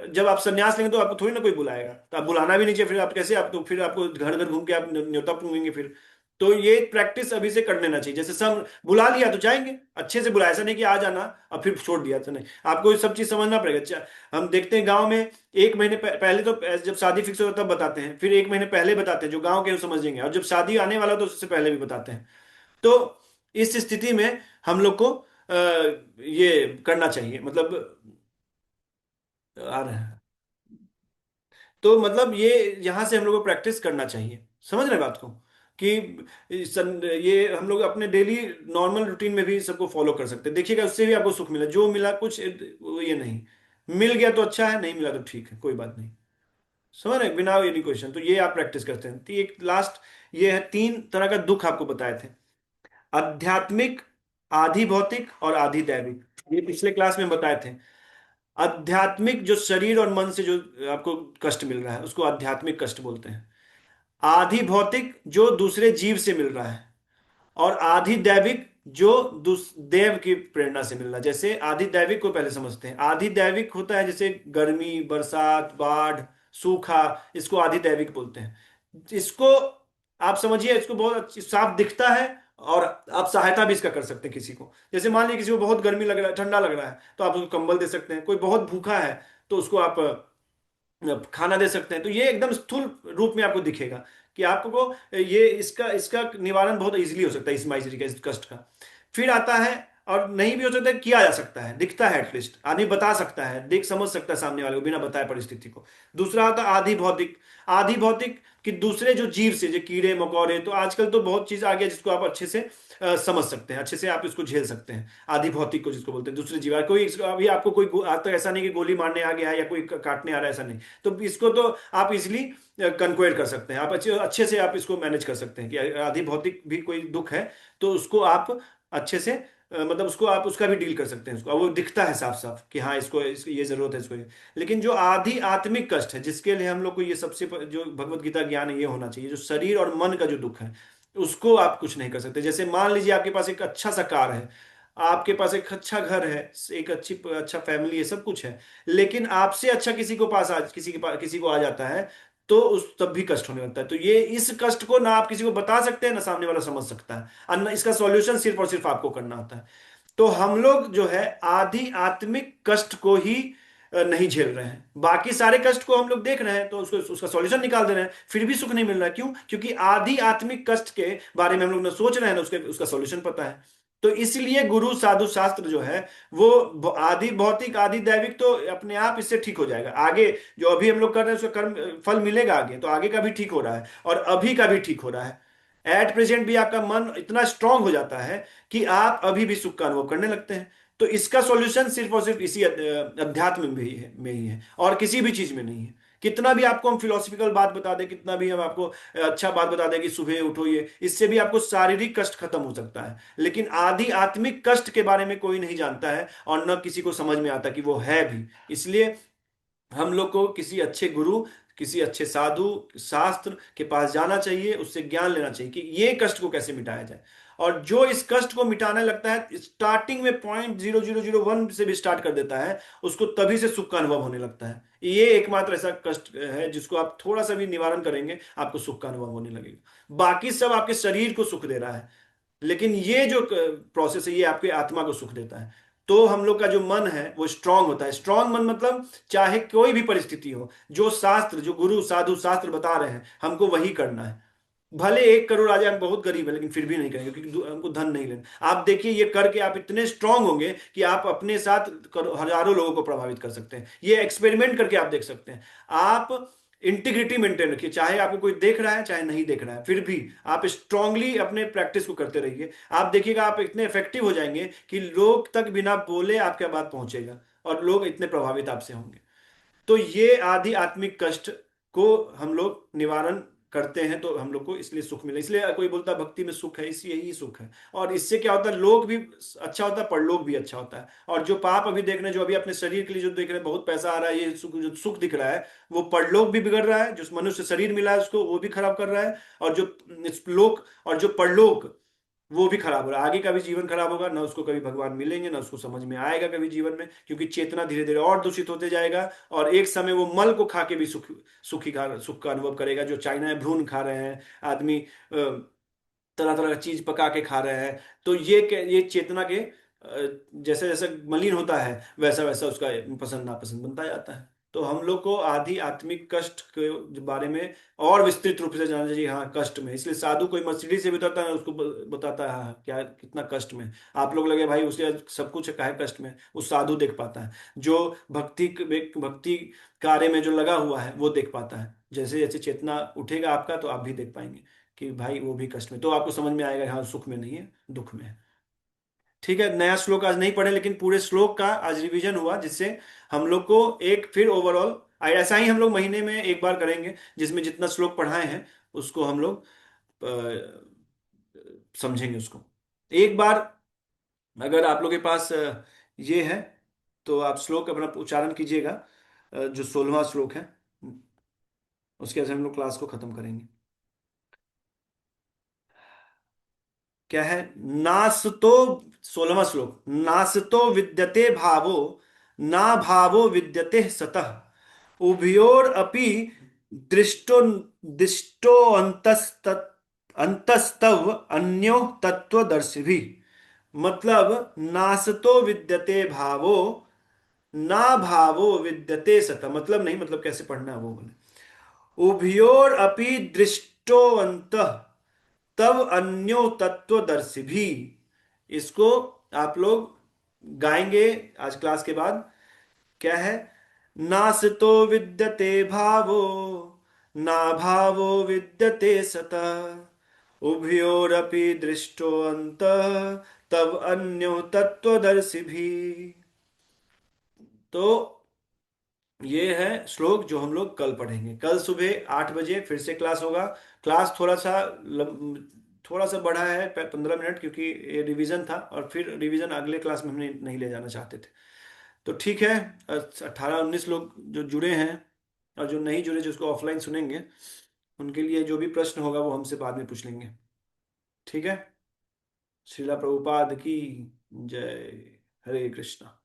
जब आप संन्यास लेंगे तो आपको थोड़ी ना कोई बुलाएगा, तो आप बुलाना भी नहीं चाहिए, फिर आप कैसे, आप तो फिर आपको घर घर घूम के आप न्योता पूंगेंगे फिर। तो ये प्रैक्टिस अभी से कर लेना चाहिए। जैसे सब बुला लिया तो जाएंगे, अच्छे से बुलाया, ऐसा नहीं कि आ जाना और फिर छोड़ दिया, तो नहीं, आपको ये सब चीज समझना पड़ेगा। हम देखते हैं गांव में, एक महीने पहले तो जब शादी फिक्स होता है तब बताते हैं, फिर एक महीने पहले बताते हैं, जो गांव के वो समझेंगे, और जब शादी आने वाला तो उससे पहले भी बताते हैं। तो इस स्थिति में हम लोग को ये करना चाहिए, मतलब आ रहा है। तो मतलब ये यहाँ से हम लोग को प्रैक्टिस करना चाहिए, समझ रहे हैं बात को, कि ये हम लोग अपने डेली नॉर्मल रूटीन में भी सबको फॉलो कर सकते हैं। देखिएगा उससे भी आपको सुख मिला, जो मिला कुछ ये नहीं, मिल गया तो अच्छा है, नहीं मिला तो ठीक है, कोई बात नहीं। समझ रहे हैं? बिना एनी क्वेश्चन, तो ये आप प्रैक्टिस करते हैं। तो एक लास्ट ये है, तीन तरह का दुख आपको बताए थे, आध्यात्मिक, आधि भौतिक और आधि दैविक। ये पिछले क्लास में बताए थे। आध्यात्मिक जो शरीर और मन से जो आपको कष्ट मिल रहा है उसको आध्यात्मिक कष्ट बोलते हैं। आधि भौतिक जो दूसरे जीव से मिल रहा है, और आधि दैविक जो देव की प्रेरणा से मिल रहा है। जैसे आधि दैविक को पहले समझते हैं। आधि दैविक होता है जैसे गर्मी, बरसात, बाढ़, सूखा, इसको आधि दैविक बोलते हैं। इसको आप समझिए, इसको बहुत साफ दिखता है, और आप सहायता भी इसका कर सकते हैं किसी को। जैसे मान लीजिए किसी को बहुत गर्मी लग रहा है, ठंडा लग रहा है, तो आप उसको कंबल दे सकते हैं। कोई बहुत भूखा है तो उसको आप खाना दे सकते हैं। तो ये एकदम स्थूल रूप में आपको दिखेगा कि आपको ये इसका इसका निवारण बहुत इजीली हो सकता है, इस माइजरी का, इस कष्ट का। फिर आता है, और नहीं भी हो सकता है, किया जा सकता है, दिखता है, एटलीस्ट आदमी बता सकता है, देख समझ सकता है सामने वाले को बिना बताए परिस्थिति को। दूसरा आता है आधि भौतिक। आधि भौतिक कि दूसरे जो जीव से, जो कीड़े मकोड़े, तो आजकल तो बहुत चीज आ गया जिसको आप अच्छे से समझ सकते हैं, अच्छे से आप इसको झेल सकते हैं। आधि भौतिक को जिसको बोलते हैं, दूसरे जीव, कोई अभी आपको कोई आज तक ऐसा नहीं कि गोली मारने आ गया है या कोई काटने आ रहा है, ऐसा नहीं। तो इसको तो आप इजिली कन्क्वेयर कर सकते हैं, आप अच्छे अच्छे से आप इसको मैनेज कर सकते हैं कि आधि भौतिक भी कोई दुख है तो उसको आप अच्छे से मतलब उसको आप उसका भी डील कर सकते हैं उसको, और वो दिखता है साफ साफ कि हाँ ये जरूरत है इसको ये। लेकिन जो आधि आत्मिक कष्ट है, जिसके लिए हम लोग को ये सबसे जो भगवत गीता ज्ञान है ये होना चाहिए, जो शरीर और मन का जो दुख है, उसको आप कुछ नहीं कर सकते। जैसे मान लीजिए आपके पास एक अच्छा सा कार है, आपके पास एक अच्छा घर है, एक अच्छा फैमिली है, सब कुछ है, लेकिन आपसे अच्छा किसी को आ जाता है, तो उस तब भी कष्ट होने लगता है। तो ये इस कष्ट को ना आप किसी को बता सकते हैं, ना सामने वाला समझ सकता है, और ना इसका सॉल्यूशन सिर्फ और सिर्फ आपको करना होता है। तो हम लोग जो है आधि आत्मिक कष्ट को ही नहीं झेल रहे हैं, बाकी सारे कष्ट को हम लोग देख रहे हैं, तो उसको उसका सॉल्यूशन निकाल दे रहे हैं, फिर भी सुख नहीं मिल रहा है। क्यों? क्योंकि आधि आत्मिक कष्ट के बारे में हम लोग ना सोच रहे हैं, ना उसका सॉल्यूशन पता है। तो इसलिए गुरु साधु शास्त्र जो है वो आदि भौतिक आदि दैविक तो अपने आप इससे ठीक हो जाएगा। आगे जो अभी हम लोग कर रहे हैं उसका कर्म फल मिलेगा आगे, तो आगे का भी ठीक हो रहा है और अभी का भी ठीक हो रहा है। एट प्रेजेंट भी आपका मन इतना स्ट्रांग हो जाता है कि आप अभी भी सुख का अनुभव करने लगते हैं। तो इसका सॉल्यूशन सिर्फ और सिर्फ इसी अध्यात्म में ही है और किसी भी चीज में नहीं है। कितना भी आपको हम फिलोसफिकल बात बता दें, कितना भी हम आपको अच्छा बात बता दें कि सुबह उठो, ये इससे भी आपको शारीरिक कष्ट खत्म हो सकता है, लेकिन आदि आत्मिक कष्ट के बारे में कोई नहीं जानता है और न किसी को समझ में आता कि वो है भी। इसलिए हम लोग को किसी अच्छे गुरु, किसी अच्छे साधु शास्त्र के पास जाना चाहिए, उससे ज्ञान लेना चाहिए कि ये कष्ट को कैसे मिटाया जाए। और जो इस कष्ट को मिटाने लगता है, स्टार्टिंग में 0.0001 से भी स्टार्ट कर देता है, उसको तभी से सुख का अनुभव होने लगता है। ये एकमात्र ऐसा कष्ट है जिसको आप थोड़ा सा भी निवारण करेंगे, आपको सुख का अनुभव होने लगेगा। बाकी सब आपके शरीर को सुख दे रहा है, लेकिन ये जो प्रोसेस है ये आपके आत्मा को सुख देता है। तो हम लोग का जो मन है वो स्ट्रांग होता है। स्ट्रांग मन मतलब चाहे कोई भी परिस्थिति हो, जो शास्त्र, जो गुरु साधु शास्त्र बता रहे हैं, हमको वही करना है। भले 1 करोड़ आ जाए, हम बहुत गरीब है लेकिन फिर भी नहीं करेंगे, क्योंकि हमको धन नहीं लेना। आप देखिए ये करके आप इतने स्ट्रांग होंगे कि आप अपने साथ हजारों लोगों को प्रभावित कर सकते हैं। ये एक्सपेरिमेंट करके आप देख सकते हैं। आप इंटीग्रिटी मेंटेन रखिए, चाहे आपको कोई देख रहा है चाहे नहीं देख रहा है, फिर भी आप स्ट्रांगली अपने प्रैक्टिस को करते रहिए। आप देखिएगा आप इतने इफेक्टिव हो जाएंगे कि लोग तक बिना बोले आपके बात पहुंचेगा और लोग इतने प्रभावित आपसे होंगे। तो ये आदि आत्मिक कष्ट को हम लोग निवारण करते हैं, तो हम लोग को इसलिए सुख मिले। इसलिए कोई बोलता है भक्ति में सुख है, इसी यही सुख है। और इससे क्या होता है, लोग भी अच्छा होता है, परलोक भी अच्छा होता है। और जो पाप अभी देख रहे हैं, जो अभी अपने शरीर के लिए जो देख रहे हैं, बहुत पैसा आ रहा है, ये सुख जो सुख दिख रहा है, वो परलोक भी बिगड़ रहा है। जो मनुष्य शरीर मिला है उसको, वो भी खराब कर रहा है। और जो लोक और जो परलोक, वो भी खराब हो रहा है। आगे का भी जीवन खराब होगा, ना उसको कभी भगवान मिलेंगे, ना उसको समझ में आएगा कभी जीवन में, क्योंकि चेतना धीरे धीरे और दूषित होते जाएगा। और एक समय वो मल को खा के भी सुख का अनुभव करेगा। जो चाइना में भ्रूण खा रहे हैं आदमी, तरह तरह का चीज पका के खा रहे हैं। तो ये चेतना के जैसे जैसे मलिन होता है, वैसा वैसा उसका पसंद नापसंद बनता जाता है। तो हम लोग को आदि आत्मिक कष्ट के बारे में और विस्तृत रूप से जानना चाहिए। हाँ, कष्ट में, इसलिए साधु कोई मर्सिडीज से भी उतरता है, उसको बताता है हाँ क्या कितना कष्ट में। आप लोग लगे भाई उसके सब कुछ है, काहे कष्ट में, वो साधु देख पाता है। जो भक्ति कार्य में जो लगा हुआ है वो देख पाता है। जैसे जैसे चेतना उठेगा आपका, तो आप भी देख पाएंगे कि भाई वो भी कष्ट में, तो आपको समझ में आएगा हाँ सुख में नहीं है, दुख में है। ठीक है, नया श्लोक आज नहीं पढ़े, लेकिन पूरे श्लोक का आज रिवीजन हुआ, जिससे हम लोग को एक फिर ओवरऑल, ऐसा ही हम लोग महीने में एक बार करेंगे, जिसमें जितना श्लोक पढ़ाए हैं उसको हम लोग समझेंगे उसको एक बार। अगर आप लोग के पास ये है, तो आप श्लोक अपना उच्चारण कीजिएगा, जो 16वां श्लोक है, उसके बाद हम लोग क्लास को खत्म करेंगे। क्या है? नासतो, 16वां श्लोक, नासतो विद्यते भावो, ना भावो विद्यते सतः, उभयोर अपि दृष्टो दिष्टो अंतस्तव अन्यो तत्वदर्शिभिः। मतलब नासतो विद्यते भावो, ना भावो विद्यते सतः, मतलब नहीं, मतलब कैसे पढ़ना है वो बोले। उभयोर अपि दृष्टो तब अन्यो तत्वदर्शी भी। इसको आप लोग गाएंगे आज क्लास के बाद। क्या है? नासतो विद्यते भावो, ना भावो विद्यते सतः, उभयोरपि दृष्टो अंतः, तब अन्यो तत्वदर्शी भी। तो ये है श्लोक जो हम लोग कल पढ़ेंगे। कल सुबह 8 बजे फिर से क्लास होगा। क्लास थोड़ा सा बढ़ा है, 15 मिनट, क्योंकि ये रिवीजन था और फिर रिवीजन अगले क्लास में हमने नहीं ले जाना चाहते थे। तो ठीक है, 18-19 लोग जो जुड़े हैं और जो नहीं जुड़े, जिसको ऑफलाइन सुनेंगे, उनके लिए जो भी प्रश्न होगा वो हमसे बाद में पूछ लेंगे। ठीक है। श्रीला प्रभुपाद की जय हरे कृष्णा।